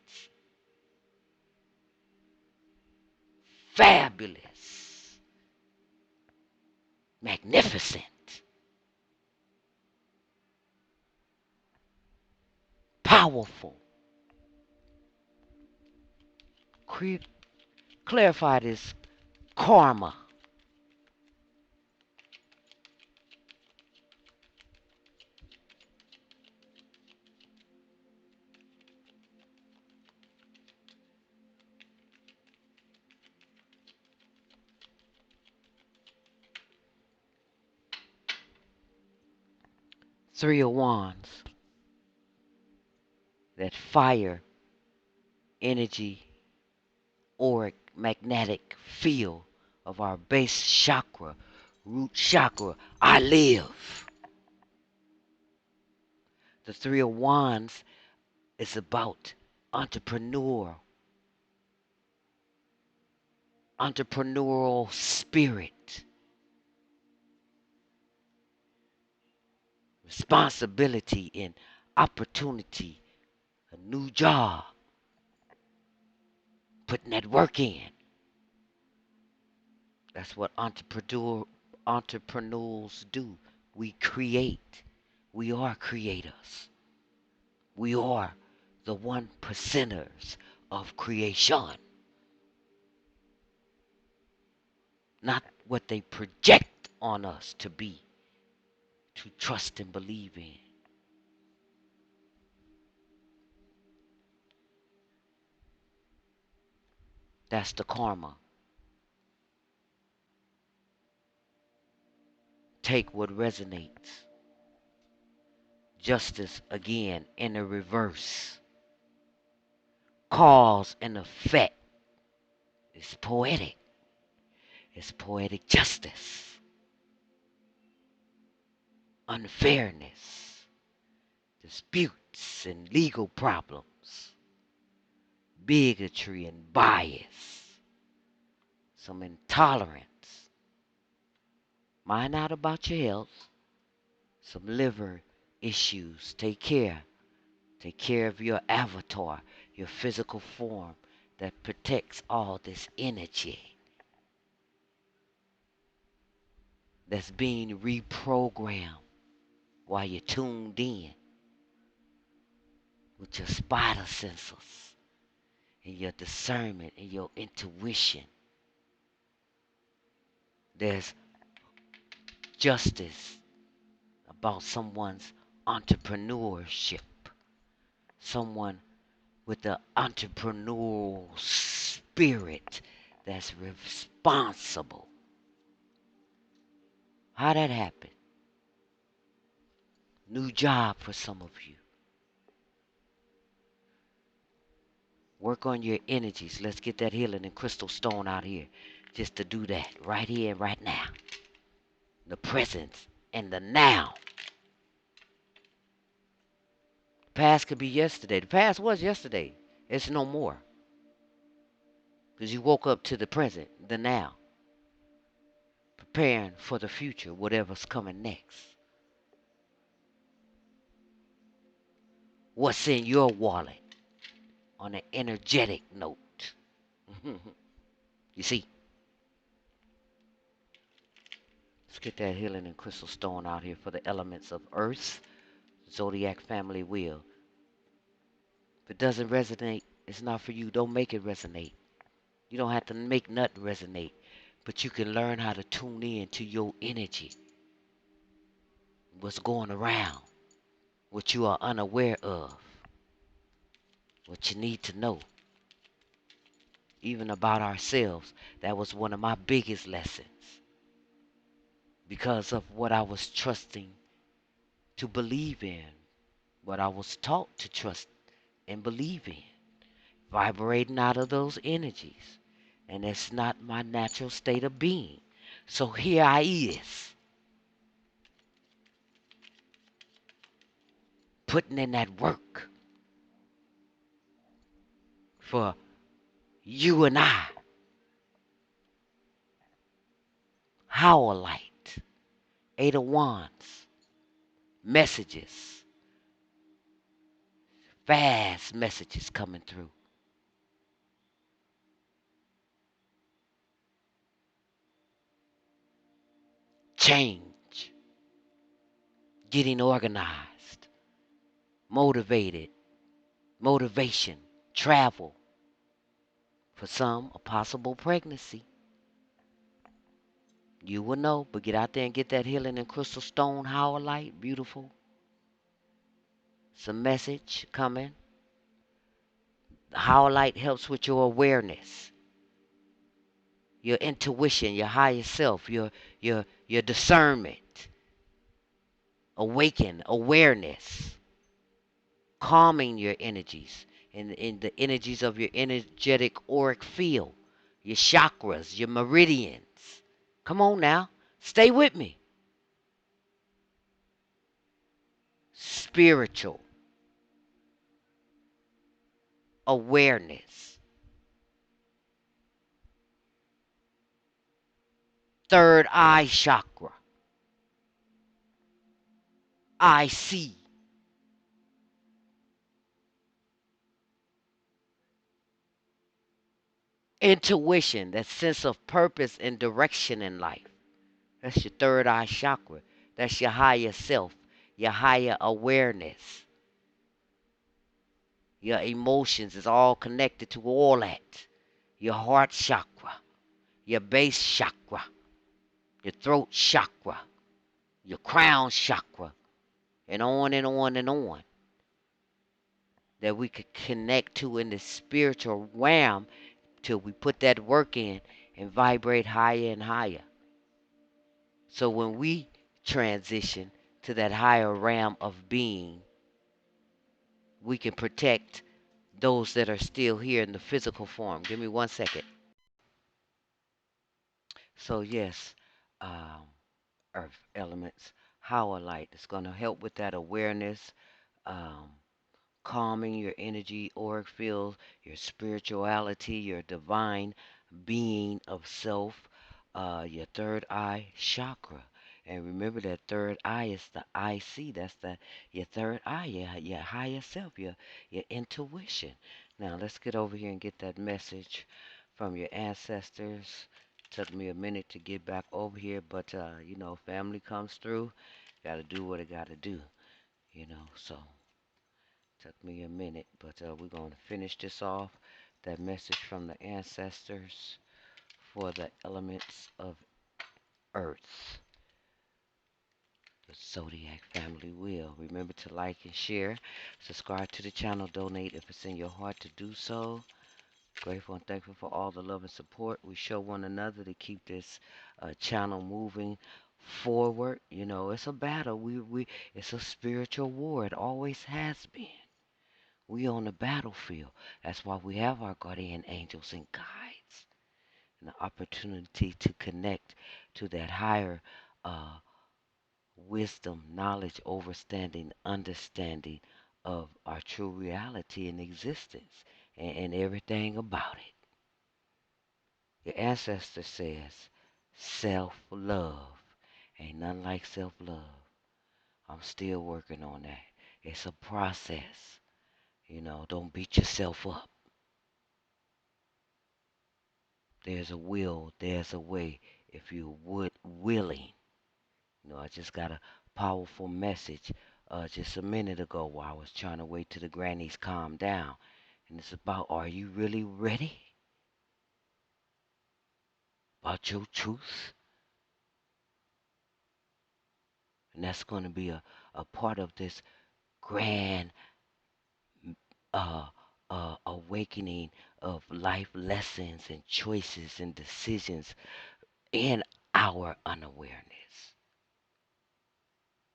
fabulous, magnificent, powerful. Clarify this karma. Three of Wands, that fire, energy, auric, magnetic field of our base chakra, root chakra. I live. The Three of Wands is about entrepreneurial spirit, responsibility, and opportunity, a new job, putting that work in. That's what entrepreneurs do. We create. We are creators. We are the 1%ers of creation. Not what they project on us to be, to trust and believe in. That's the karma. Take what resonates. Justice again in the reverse. Cause and effect. It's poetic. It's poetic justice. Unfairness. Disputes and legal problems. Bigotry and bias. Some intolerance. Mind out about your health. Some liver issues. Take care. Take care of your avatar, your physical form that protects all this energy that's being reprogrammed while you're tuned in with your spider senses and your discernment and your intuition. There's justice about someone's entrepreneurship, someone with the entrepreneurial spirit that's responsible. How that happen? New job for some of you. Work on your energies. Let's get that healing and crystal stone out here. Just to do that right here and right now. The present and the now. The past could be yesterday. The past was yesterday. It's no more. Because you woke up to the present, the now. Preparing for the future, whatever's coming next. What's in your wallet on an energetic note? You see? Let's get that healing and crystal stone out here for the elements of earth, zodiac family wheel. If it doesn't resonate, it's not for you. Don't make it resonate. You don't have to make nothing resonate. But you can learn how to tune in to your energy. What's going around. What you are unaware of. What you need to know. Even about ourselves. That was one of my biggest lessons. Because of what I was trusting to believe in. What I was taught to trust and believe in. Vibrating out of those energies. And it's not my natural state of being. So here I is. Putting in that work. For you and I. Howlite. Eight of Wands. Messages. Fast messages coming through. change, getting organized, motivated, motivation, travel. For some, a possible pregnancy. You will know, but get out there and get that healing and crystal stone howlite. Beautiful. Some message coming. The howlite helps with your awareness, your intuition, your higher self, your discernment, awaken, awareness, calming your energies in the energies of your energetic auric field, your chakras, your meridians. Come on now. Stay with me. Spiritual awareness. Third eye chakra. I see. Intuition, that sense of purpose and direction in life. That's your third eye chakra. That's your higher self, your higher awareness. Your emotions is all connected to all that. Your heart chakra, your base chakra, your throat chakra, your crown chakra, and on and on and on. That we could connect to in the spiritual realm till we put that work in and vibrate higher and higher. So when we transition to that higher realm of being, we can protect those that are still here in the physical form. Give me 1 second. So yes, um, earth elements, power light is going to help with that awareness, um, calming your energy, auric field, your spirituality, your divine being of self, your third eye chakra. And remember that third eye is the I see. That's your third eye, your higher self, your intuition. Now let's get over here and get that message from your ancestors. Took me a minute to get back over here, but family comes through. Gotta do what I gotta do, so took me a minute, but we're going to finish this off. That message from the ancestors for the elements of Earth. The Zodiac family will. Remember to like and share. Subscribe to the channel. Donate if it's in your heart to do so. Grateful and thankful for all the love and support we show one another to keep this channel moving forward. It's a battle. It's a spiritual war. It always has been. We on the battlefield. That's why we have our guardian angels and guides. And the opportunity to connect to that higher wisdom, knowledge, understanding of our true reality and existence and everything about it. Your ancestor says self-love. Ain't nothing like self-love. I'm still working on that. It's a process. Don't beat yourself up. There's a will, there's a way if you're willing. I just got a powerful message just a minute ago while I was trying to wait till the grannies calm down. And it's about, are you really ready about your truth? And that's going to be a part of this grand uh, awakening of life lessons and choices and decisions in our unawareness.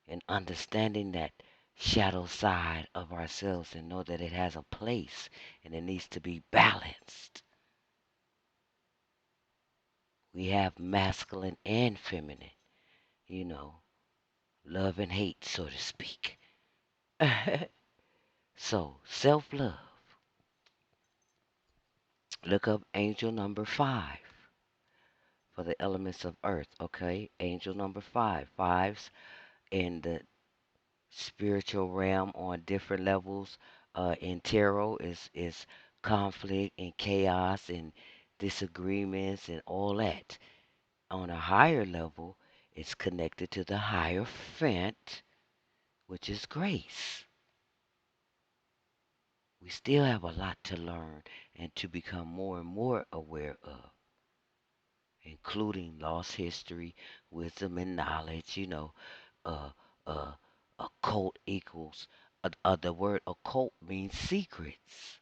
And understanding that shadow side of ourselves and know that it has a place and it needs to be balanced. We have masculine and feminine, you know, love and hate, so to speak. So, self-love. Look up angel number 5 for the elements of earth, okay? Angel number 5. Fives in the spiritual realm on different levels in tarot is conflict and chaos and disagreements and all that. On a higher level, It's connected to the higher fent, which is grace. We still have a lot to learn and to become more and more aware of, including lost history, wisdom, and knowledge. Uh, uh, occult equals, the word occult means secrets.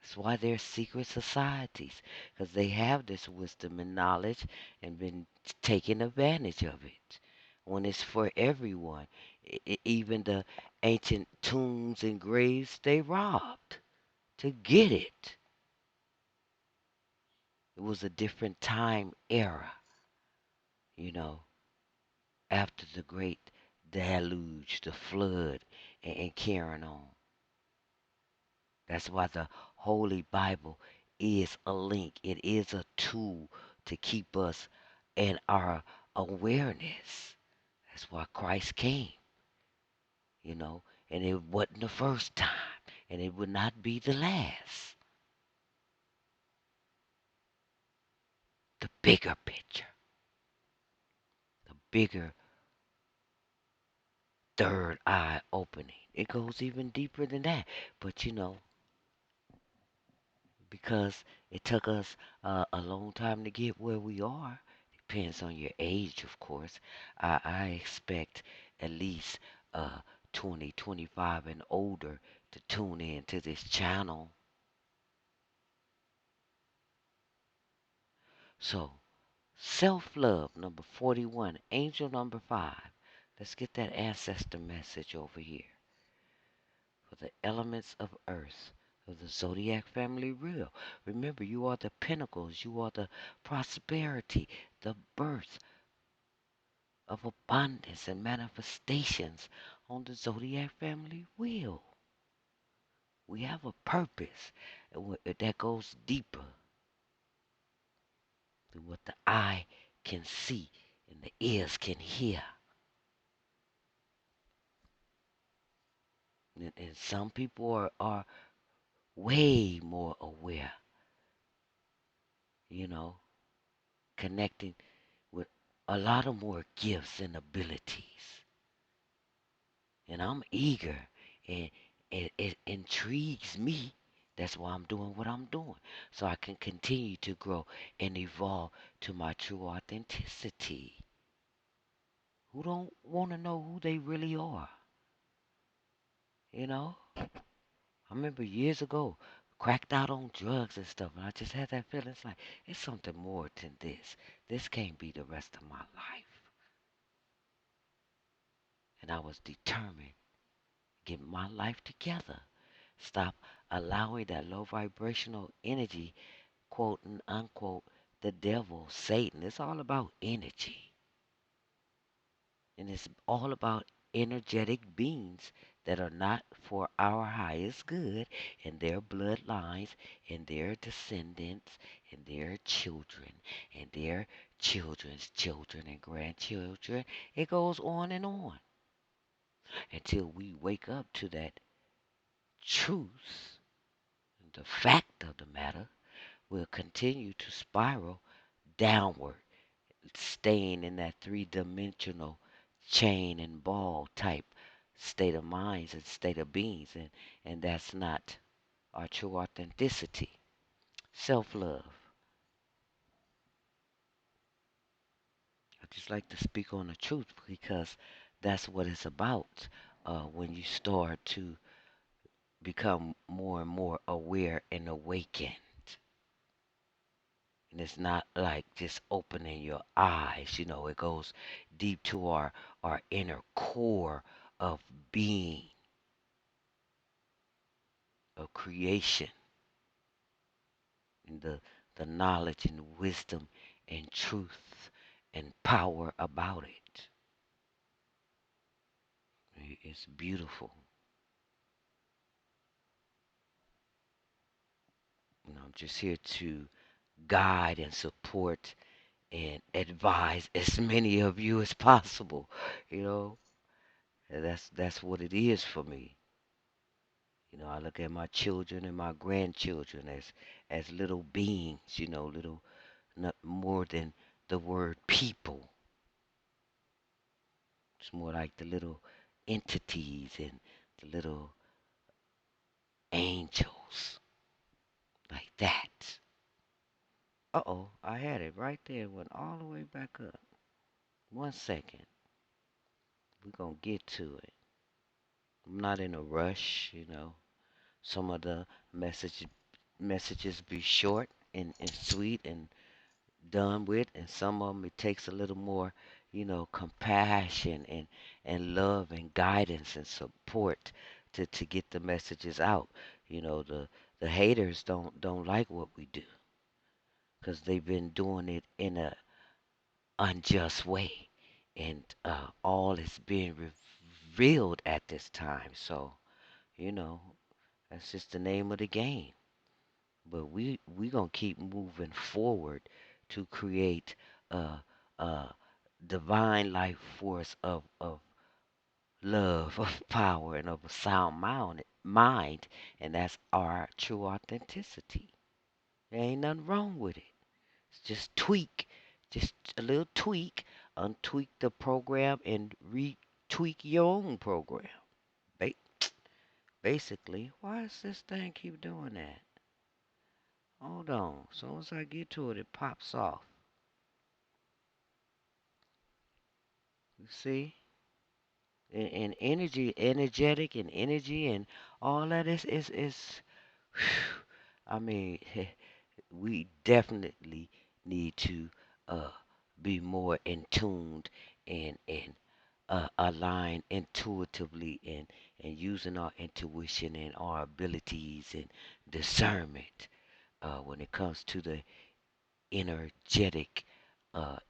That's why they're secret societies, because they have this wisdom and knowledge and been taking advantage of it. When it's for everyone, even the ancient tombs and graves they robbed to get it. It was a different time era, you know, after the great deluge, the flood, and carrying on. That's why the Holy Bible is a link. It is a tool to keep us in our awareness. That's why Christ came, you know, and it wasn't the first time, and it would not be the last. The bigger picture, the bigger third eye opening. It goes even deeper than that. But because it took us a long time to get where we are, depends on your age, of course. I expect at least 20, 25 and older to tune in to this channel. So, self love, number 41, angel number 5. Let's get that ancestor message over here. For the elements of earth, of the zodiac family real. Remember, you are the pinnacles, you are the prosperity, the birth of abundance and manifestations on the zodiac family wheel. We have a purpose that goes deeper than what the eye can see and the ears can hear. And some people are way more aware, you know, connecting with a lot of more gifts and abilities. And I'm eager, and it intrigues me. That's why I'm doing what I'm doing, so I can continue to grow and evolve to my true authenticity. Who don't want to know who they really are? You know? I remember years ago, cracked out on drugs and stuff, and I just had that feeling. It's like, it's something more than this. This can't be the rest of my life. And I was determined to get my life together. Stop allowing that low vibrational energy, quote and unquote, the devil, Satan. It's all about energy. And it's all about energetic beings that are not for our highest good, and their bloodlines, and their descendants, and their children, and their children's children and grandchildren. It goes on and on until we wake up to that truth. The fact of the matter will continue to spiral downward, staying in that three-dimensional chain and ball type state of minds and state of beings, and that's not our true authenticity. Self-love. I just like to speak on the truth because that's what it's about when you start to become more and more aware and awakened. And it's not like just opening your eyes, it goes deep to our inner core of being, of creation, and the knowledge and wisdom and truth and power about it. It's beautiful. I'm just here to guide and support and advise as many of you as possible. You know, and that's what it is for me. I look at my children and my grandchildren as little beings, little, not more than the word people. It's more like the little entities and the little angels, like that. Uh-oh, I had it right there. It went all the way back up. 1 second. We're going to get to it. I'm not in a rush, you know. Some of the messages be short and sweet and done with, and some of them it takes a little more, compassion and love and guidance and support to get the messages out. The haters don't like what we do because they've been doing it in a unjust way, and all is being revealed at this time. So you know that's just the name of the game. But we gonna keep moving forward to create a divine life force of love, of power, and of a sound mind, and that's our true authenticity. There ain't nothing wrong with it. It's just just a little tweak, untweak the program and retweak your own program. Ba- Basically, why does this thing keep doing that? Hold on. As soon as I get to it, it pops off. You see? And energy, energetic and energy and all that is I mean, we definitely need to uh be more in tuned and align intuitively and using our intuition and our abilities and discernment when it comes to the energetic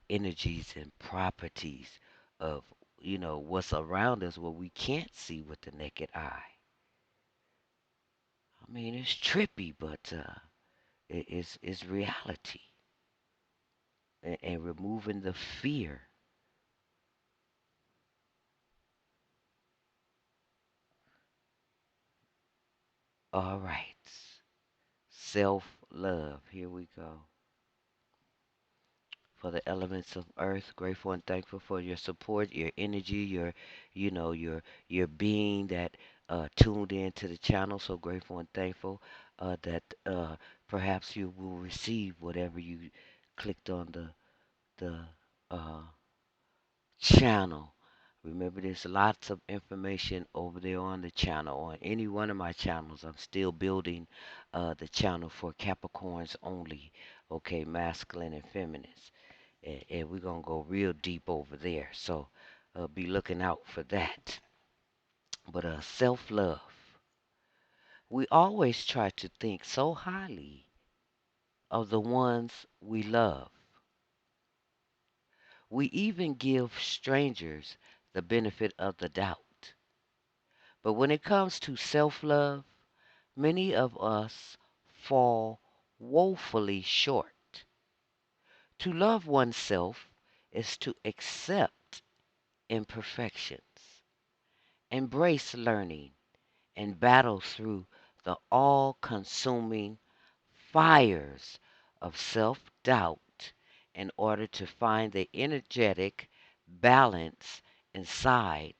energies and properties of what's around us what we can't see with the naked eye. I mean, it's trippy, but it's reality, and removing the fear. All right, self love. Here we go. For the elements of earth, grateful and thankful for your support, your energy, your being that tuned in to the channel. So grateful and thankful that perhaps you will receive whatever you clicked on the uh, channel. Remember, there's lots of information over there on the channel. On any one of my channels, I'm still building the channel for Capricorns only. Okay, masculine and feminine, and we're gonna go real deep over there. So be looking out for that. But self-love, we always try to think so highly of the ones we love. We even give strangers the benefit of the doubt. But when it comes to self-love, many of us fall woefully short. To love oneself is to accept imperfections, embrace learning, and battle through the all consuming fires of self doubt in order to find the energetic balance inside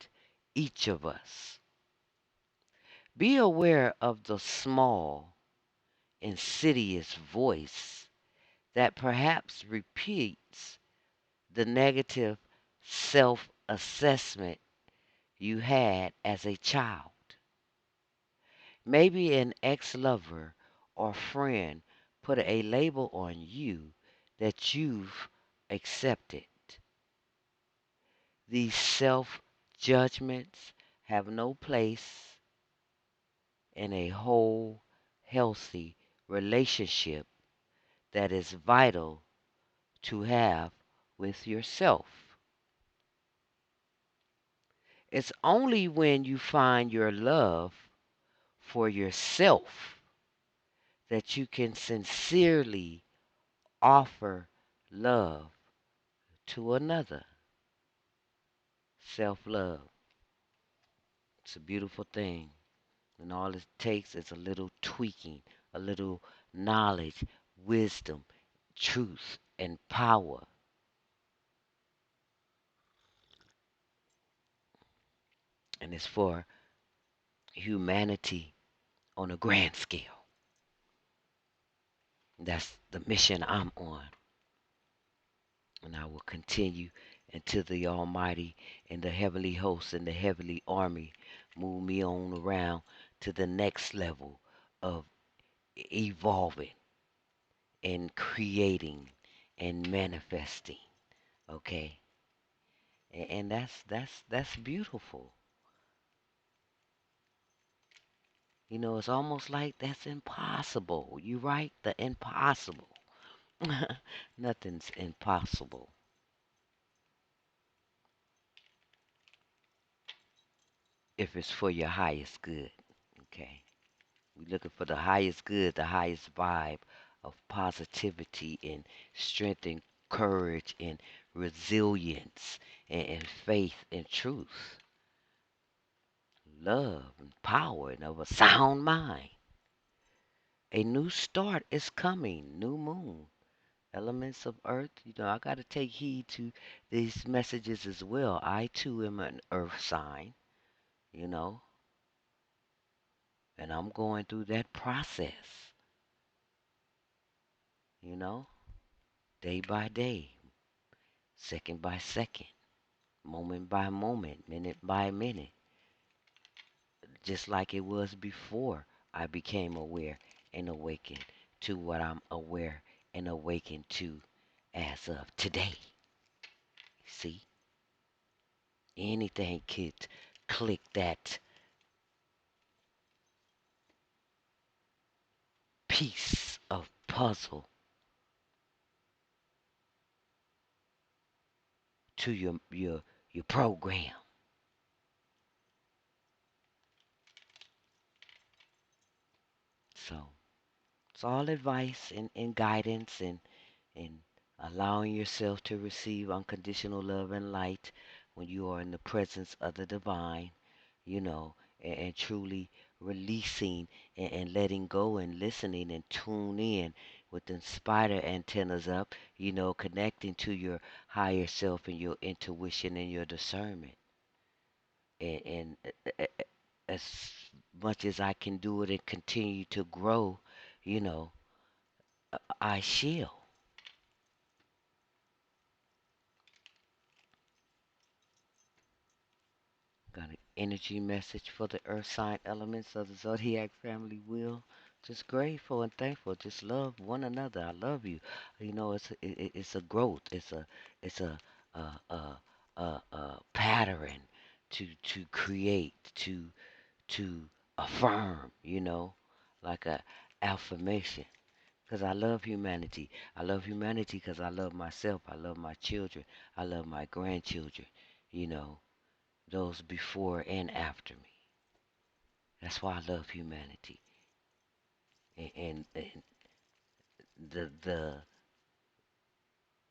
each of us. Be aware of the small, insidious voice that perhaps repeats the negative self assessment you had as a child. Maybe an ex lover or friend put a label on you that you've accepted. These self judgments have no place in a whole, healthy relationship that is vital to have with yourself. It's only when you find your love for yourself that you can sincerely offer love to another. Self love. It's a beautiful thing. And all it takes is a little tweaking, a little knowledge, wisdom, truth, and power. And it's for humanity on a grand scale. That's the mission I'm on. And I will continue until the Almighty and the heavenly hosts and the heavenly army move me on around to the next level of evolving and creating and manifesting. Okay? And that's beautiful. You know, it's almost like that's impossible. You right? The impossible. Nothing's impossible if it's for your highest good. Okay? We're looking for the highest good, the highest vibe of positivity and strength and courage and resilience and faith and truth, love and power and of a sound mind. A new start is coming, new moon. Elements of earth, you know, I got to take heed to these messages as well. I too am an earth sign, you know, and I'm going through that process, you know, day by day, second by second, moment by moment, minute by minute, just like it was before I became aware and awakened to what I'm aware and awakened to as of today. See, anything could click that piece of puzzle to your program. So it's all advice and guidance and allowing yourself to receive unconditional love and light when you are in the presence of the divine, you know, and truly releasing and letting go and listening and tune in with the spider antennas up, you know, connecting to your higher self and your intuition and your discernment. And as much as I can do it and continue to grow, you know, I shall. Got an energy message for the earth sign elements of the zodiac family wheel. Just grateful and thankful. Just love one another. I love you. You know, it's a growth. It's a pattern to create to affirm. You know, like a affirmation. Because I love humanity. I love humanity because I love myself. I love my children. I love my grandchildren. You know, those before and after me. That's why I love humanity. And the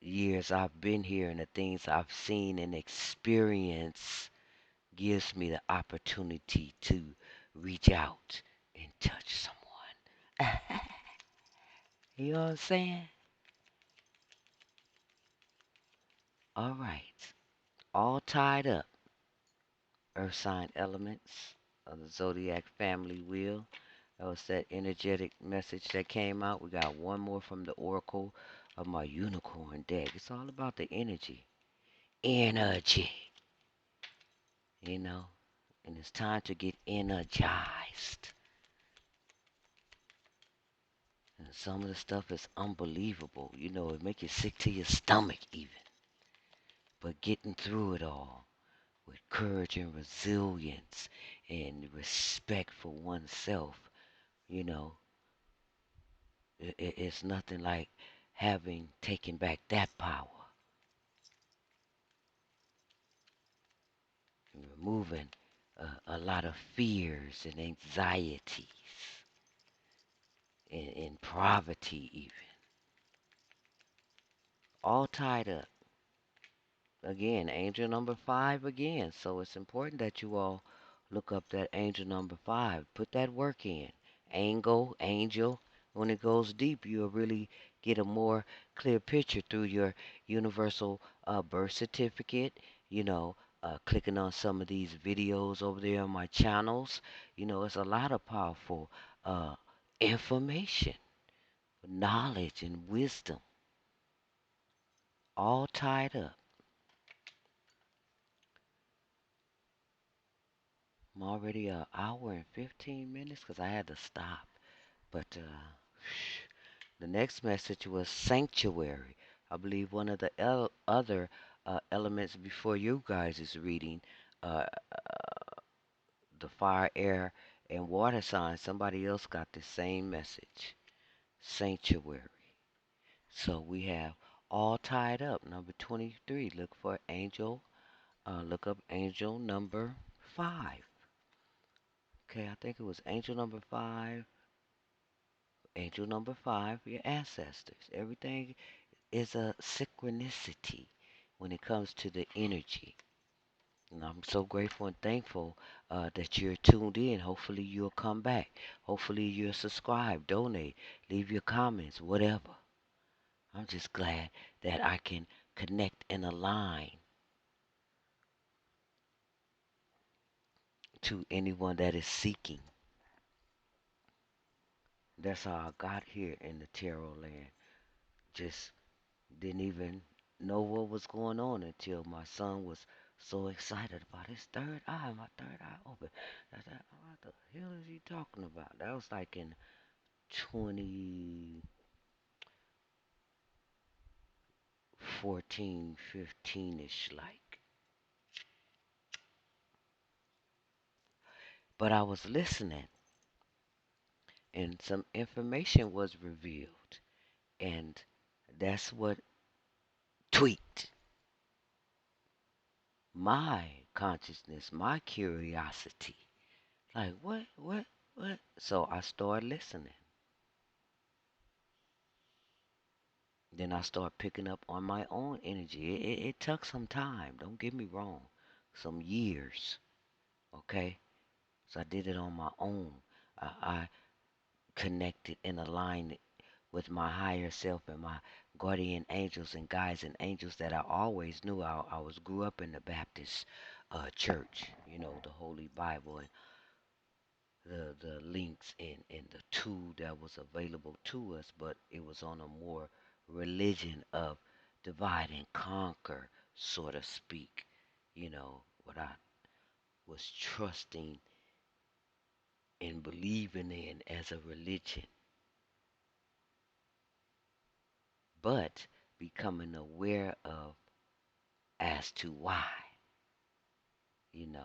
years I've been here and the things I've seen and experienced gives me the opportunity to reach out and touch someone. You know what I'm saying? All right. All tied up. Earth sign elements of the zodiac family wheel. That was that energetic message that came out. We got one more from the oracle of my unicorn deck. It's all about the energy. Energy. You know? And it's time to get energized. And some of the stuff is unbelievable. You know, it make you sick to your stomach even. But getting through it all with courage and resilience and respect for oneself, you know, it's nothing like having taken back that power and removing a lot of fears and anxieties and poverty even, all tied up. Again, angel number 5 again. So it's important that you all look up that angel number 5. Put that work in. Angel. When it goes deep, you'll really get a more clear picture through your universal birth certificate, you know, clicking on some of these videos over there on my channels. It's a lot of powerful uh, information, knowledge, and wisdom all tied up. I'm already an hour and 15 minutes because I had to stop. But the next message was sanctuary. I believe one of the other elements before you guys is reading uh, the fire, air, and water signs. Somebody else got the same message. Sanctuary. So we have all tied up. Number 23. Look for angel. Look up angel number 5. Okay, I think it was angel number 5. Angel number 5, your ancestors. Everything is a synchronicity when it comes to the energy. And I'm so grateful and thankful that you're tuned in. Hopefully you'll come back. Hopefully you'll subscribe, donate, leave your comments, whatever. I'm just glad that I can connect and align to anyone that is seeking. That's how I got here in the tarot land. Just didn't even know what was going on until my son was so excited about his third eye, my third eye open. I said, what the hell is he talking about? That was like in 2014, 15-ish like. But I was listening and some information was revealed. And that's what tweaked my consciousness, my curiosity. Like, what? So I started listening. Then I started picking up on my own energy. It took some time, don't get me wrong, some years, okay? So I did it on my own. I connected and aligned with my higher self and my guardian angels and guides and angels that I always knew. I was grew up in the Baptist church, the Holy Bible and the links and the tool that was available to us, but it was on a more religion of divide and conquer, so to speak. What I was trusting and believing in as a religion, but becoming aware of as to why, and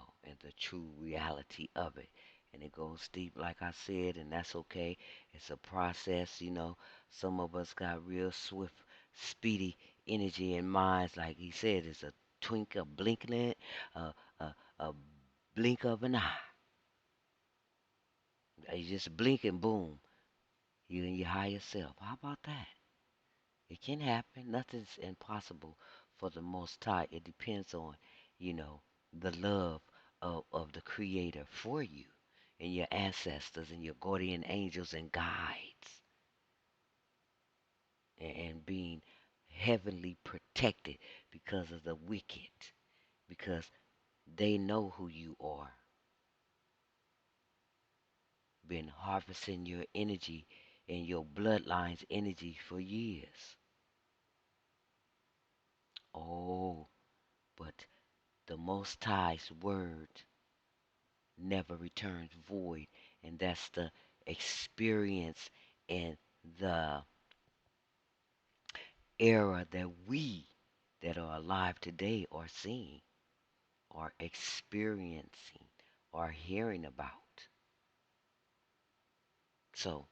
the true reality of it. And it goes deep, like I said, and that's okay. It's a process. Some of us got real swift, speedy energy and minds. Like he said, it's a twink, a blinking, a blink of an eye. You just blink and boom, you in your higher self. How about that? It can happen. Nothing's impossible for the Most High. It depends on, the love of the Creator for you and your ancestors and your guardian angels and guides and being heavenly protected because of the wicked, because they know who you are. Been harvesting your energy and your bloodline's energy for years. Oh, but the Most High's word never returns void, and that's the experience and the era that we that are alive today are seeing, are experiencing, are hearing about. So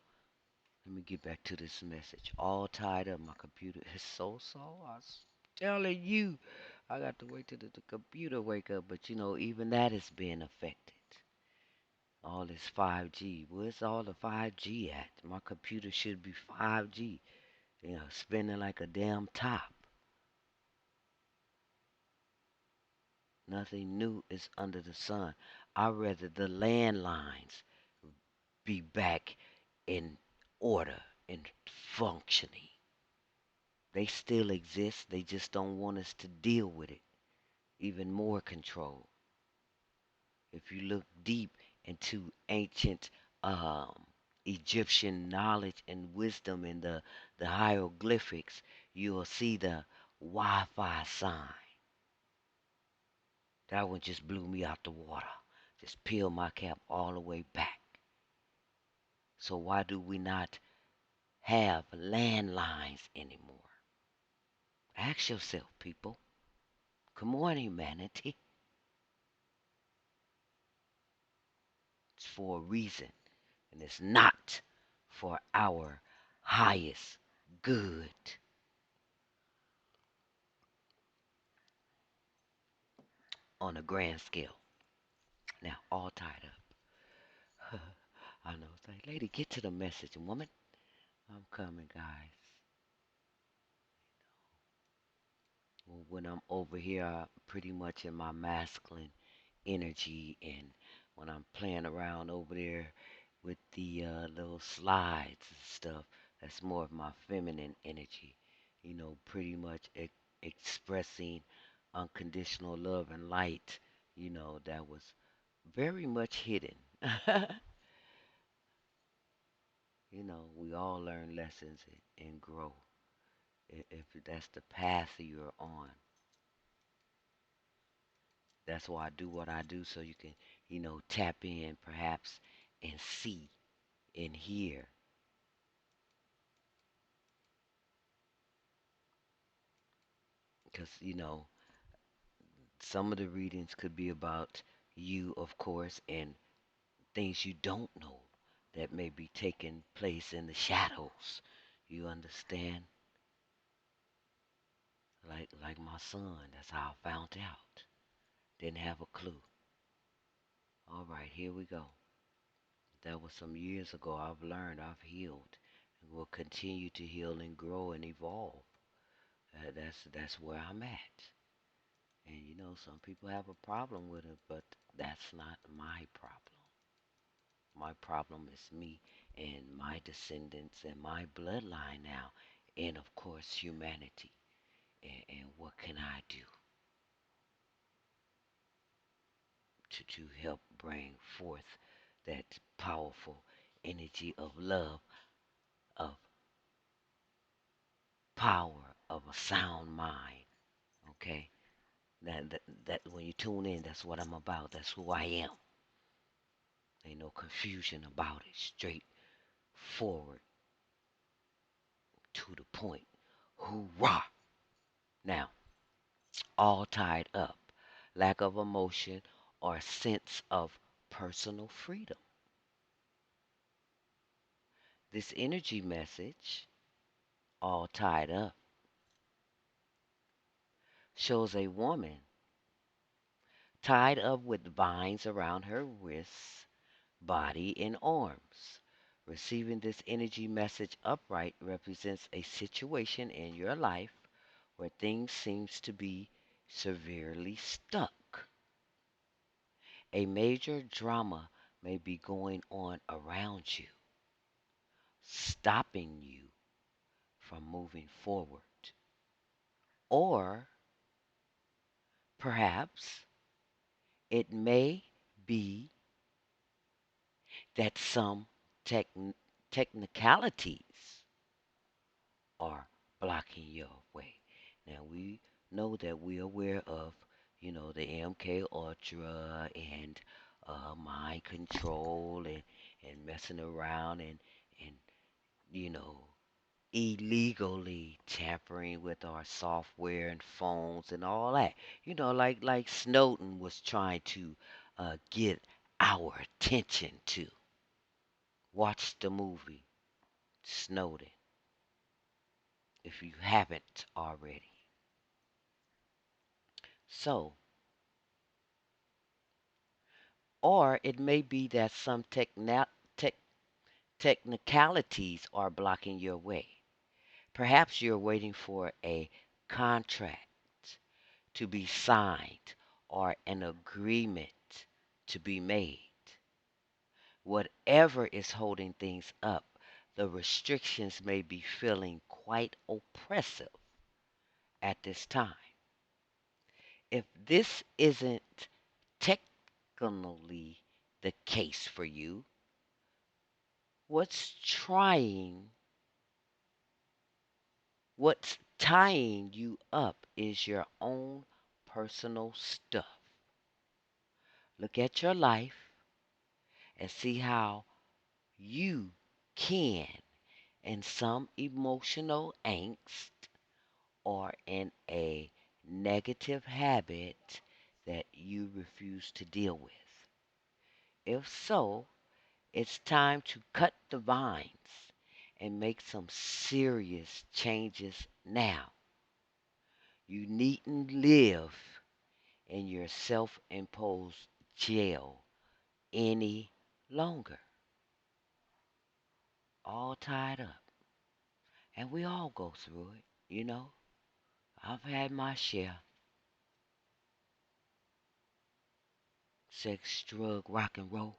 let me get back to this message. All tied up. My computer is so. I was telling you, I got to wait till the computer wake up. But even that is being affected. All this 5G. Where's all the 5G at? My computer should be 5G. Spinning like a damn top. Nothing new is under the sun. I'd rather the landlines be back in order and functioning. They still exist. They just don't want us to deal with it. even more control. If you look deep into ancient um, Egyptian knowledge and wisdom in the hieroglyphics, you'll see the Wi-Fi sign. That one just blew me out the water. Just peeled my cap all the way back. So why do we not have landlines anymore? Ask yourself, people. Come on, humanity. It's for a reason, and it's not for our highest good. On a grand scale. Now, all tied up. I know. It's like, lady, get to the message, woman. I'm coming, guys. Well, when I'm over here, I'm pretty much in my masculine energy, and when I'm playing around over there with the little slides and stuff, that's more of my feminine energy. Pretty much expressing unconditional love and light. That was very much hidden. We all learn lessons and grow. If that's the path you're on, that's why I do what I do, so you can, tap in perhaps and see and hear. Because, some of the readings could be about you, of course, and things you don't know that may be taking place in the shadows. You understand? Like my son, that's how I found out. Didn't have a clue. All right, here we go. That was some years ago. I've learned, I've healed, and will continue to heal and grow and evolve. That's where I'm at. And some people have a problem with it, but that's not my problem. My problem is me and my descendants and my bloodline now, and of course humanity. And what can I do to help bring forth that powerful energy of love, of power, of a sound mind? Okay, that when you tune in, that's what I'm about. That's who I am. Ain't no confusion about it. Straight forward to the point. Hoorah! Now, all tied up. Lack of emotion or sense of personal freedom. This energy message, all tied up, shows a woman tied up with vines around her wrists, body, and arms. Receiving this energy message upright represents a situation in your life where things seems to be severely stuck. A major drama may be going on around you, stopping you from moving forward. Or perhaps it may be that some techn technicalities are blocking your way. Now we know that we're aware of, the MK Ultra and mind control and messing around and you know illegally tampering with our software and phones and all that. Like Snowden was trying to get our attention to. Watch the movie Snowden if you haven't already. So, or it may be that some tech technicalities are blocking your way. Perhaps you're waiting for a contract to be signed or an agreement to be made. Whatever is holding things up, the restrictions may be feeling quite oppressive at this time. If this isn't technically the case for you, what's trying, what's tying you up is your own personal stuff. Look at your life and see how you can, in some emotional angst or in a negative habit that you refuse to deal with. If so, it's time to cut the vines and make some serious changes now. You needn't live in your self imposed jail any longer, all tied up. And we all go through it, you know. I've had my share: sex, drug, rock and roll.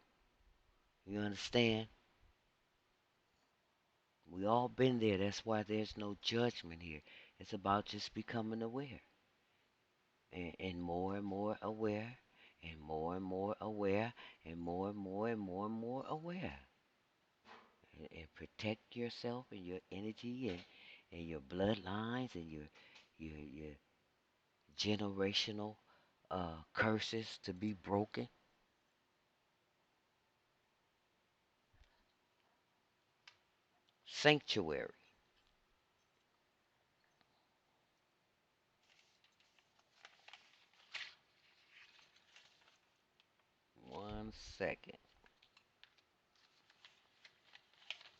You understand? We all been there. That's why there's no judgment here. It's about just becoming aware and more aware and more aware and more aware. And protect yourself and your energy and your bloodlines and your generational curses to be broken. Sanctuary. One second.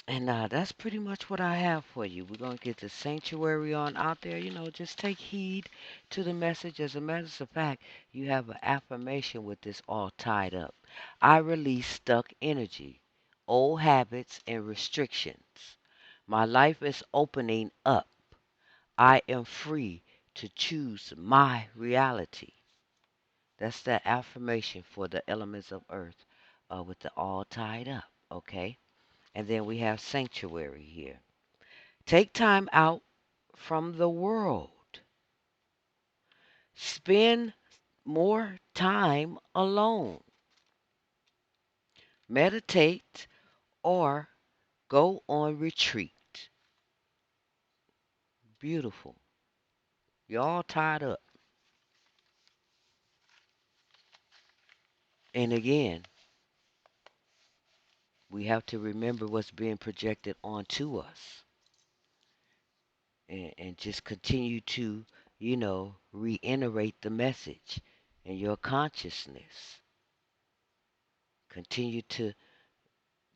And that's pretty much what I have for you. We're going to get the sanctuary on out there. Just take heed to the message. As a matter of fact, you have an affirmation with this all tied up. I release stuck energy, old habits, and restrictions. My life is opening up. I am free to choose my reality. That's the affirmation for the elements of earth with the all tied up. Okay? And then we have sanctuary here. Take time out from the world. Spend more time alone. Meditate or go on retreat. Beautiful. You're all tied up. And again, we have to remember what's being projected onto us and just continue to, reiterate the message in your consciousness. Continue to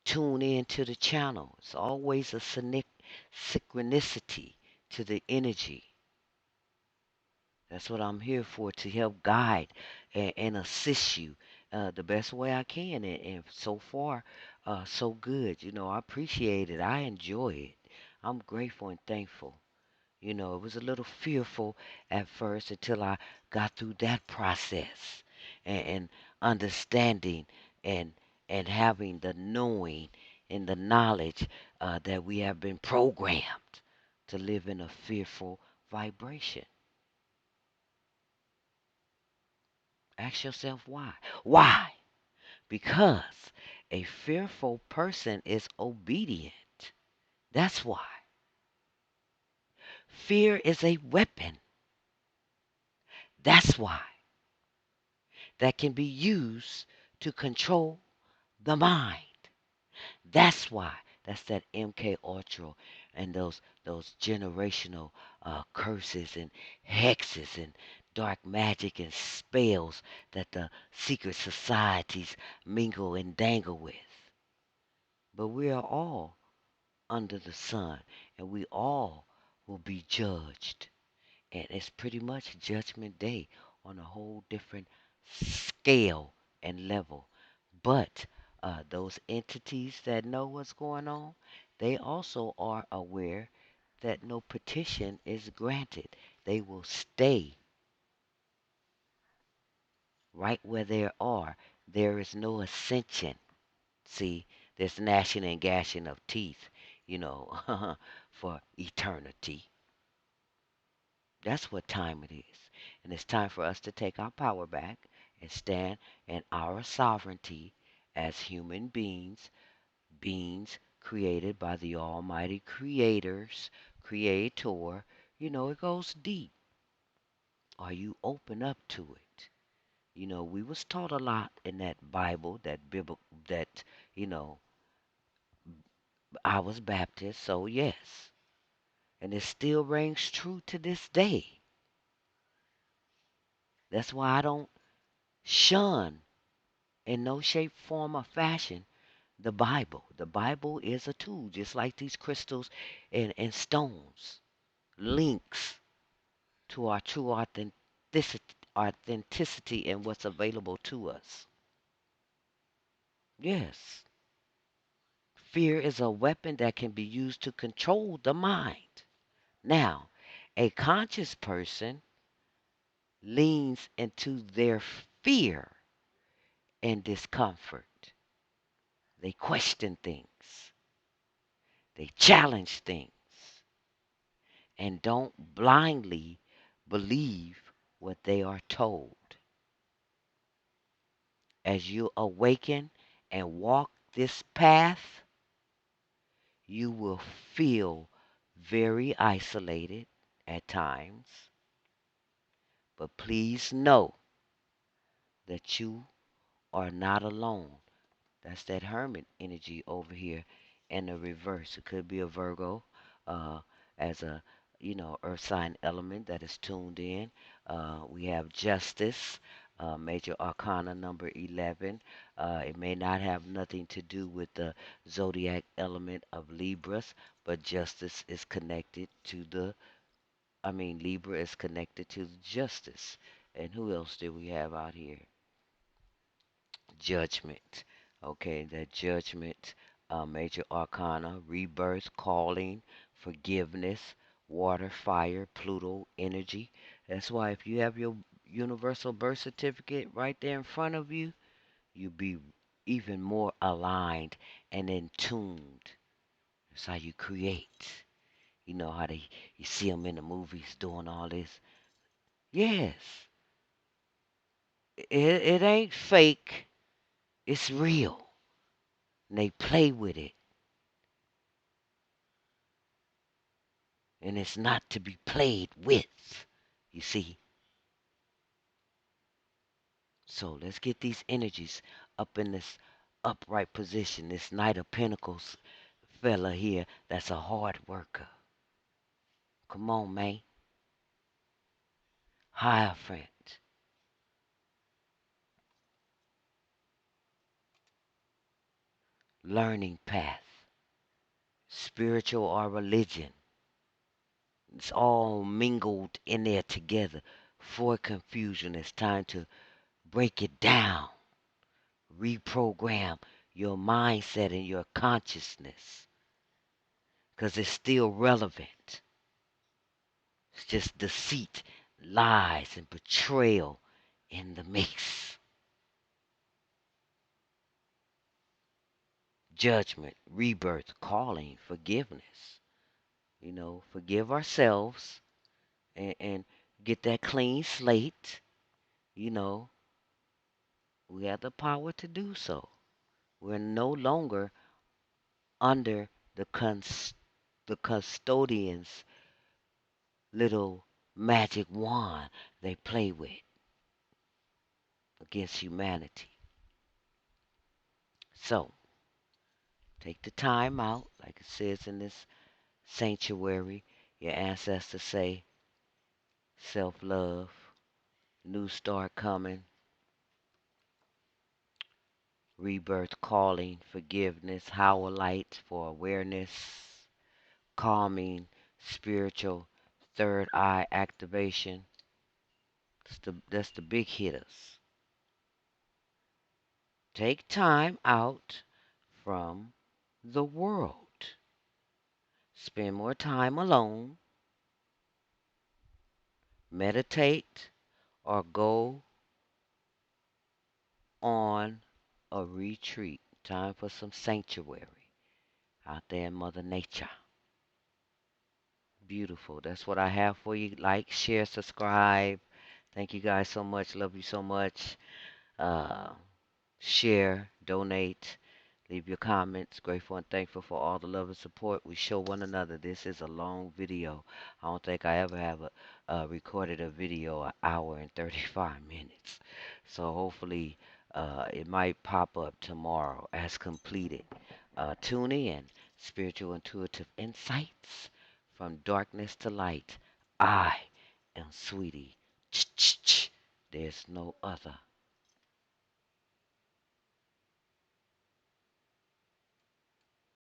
tune in to the channel. It's always a synchronicity to the energy. That's what I'm here for, to help guide and assist you the best way I can. And so far, so good. I appreciate it. I enjoy it. I'm grateful and thankful. It was a little fearful at first until I got through that process and understanding and and having the knowing and the knowledge that we have been programmed to live in a fearful vibration. Ask yourself why. Why? Because a fearful person is obedient. That's why. Fear is a weapon. That's why. That can be used to control the mind. That's why. That's that MK Ultra and those generational curses and hexes and dark magic and spells that the secret societies mingle and dangle with. But we are all under the sun, and we all will be judged. And it's pretty much Judgment Day on a whole different scale and level. But those entities that know what's going on, they also are aware that no petition is granted. They will stay right where they are. There is no ascension. See, there's gnashing and gashing of teeth, for eternity. That's what time it is. And it's time for us to take our power back and stand in our sovereignty as human beings, beings created by the Almighty Creator. It goes deep. Are you open up to it? We was taught a lot in that Bible, that Bible, that, you know, I was Baptist, so yes. And it still rings true to this day. That's why I don't shun in no shape, form, or fashion the Bible. The Bible is a tool, just like these crystals and stones, links to our true authenticity and what's available to us. Yes, fear is a weapon that can be used to control the mind. Now, a conscious person leans into their fear and discomfort. They question things, they challenge things, and don't blindly believe what they are told. As you awaken and walk this path, you will feel very isolated at times, but please know that you are not alone. That's that hermit energy over here in the reverse. It could be a Virgo uh, as a earth sign element that is tuned in. We have justice, major arcana number 11. It may not have nothing to do with the zodiac element of Libras, but justice is connected to Libra is connected to justice. And who else do we have out here? Judgment. Okay, that judgment, major arcana, rebirth, calling, forgiveness, water, fire, Pluto, energy. That's why if you have your universal birth certificate right there in front of you, you'll be even more aligned and in tuned. That's how you create. You know how you see them in the movies doing all this. Yes, it ain't fake. It's real. And they play with it. And it's not to be played with, you see. So let's get these energies up in this upright position. This Knight of Pentacles fella here that's a hard worker. Come on, man. Hierophant. Learning path. Spiritual or religion. It's all mingled in there together. For confusion, it's time to break it down. Reprogram your mindset and your consciousness. Because it's still relevant. It's just deceit, lies, and betrayal in the mix. Judgment, rebirth, calling, forgiveness. Forgive ourselves and get that clean slate. You know, we have the power to do so. We're no longer under the custodian's little magic wand they play with against humanity. So, take the time out, like it says in this sanctuary. Your ancestors say self love, new start coming, rebirth calling, forgiveness, howl light for awareness, calming, spiritual, third eye activation. That's the big hitters. Take time out from the world. Spend more time alone. Meditate or go on a retreat. Time for some sanctuary out there in Mother Nature. Beautiful. That's what I have for you. Like, share, subscribe. Thank you guys so much. Love you so much. Uh, Share, donate, leave your comments. Grateful and thankful for all the love and support we show one another. This is a long video. I don't think I ever have recorded a video an hour and 35 minutes. So hopefully it might pop up tomorrow as completed. Tune in. Spiritual intuitive insights from darkness to light. I am Sweetie. Ch-ch-ch. There's no other.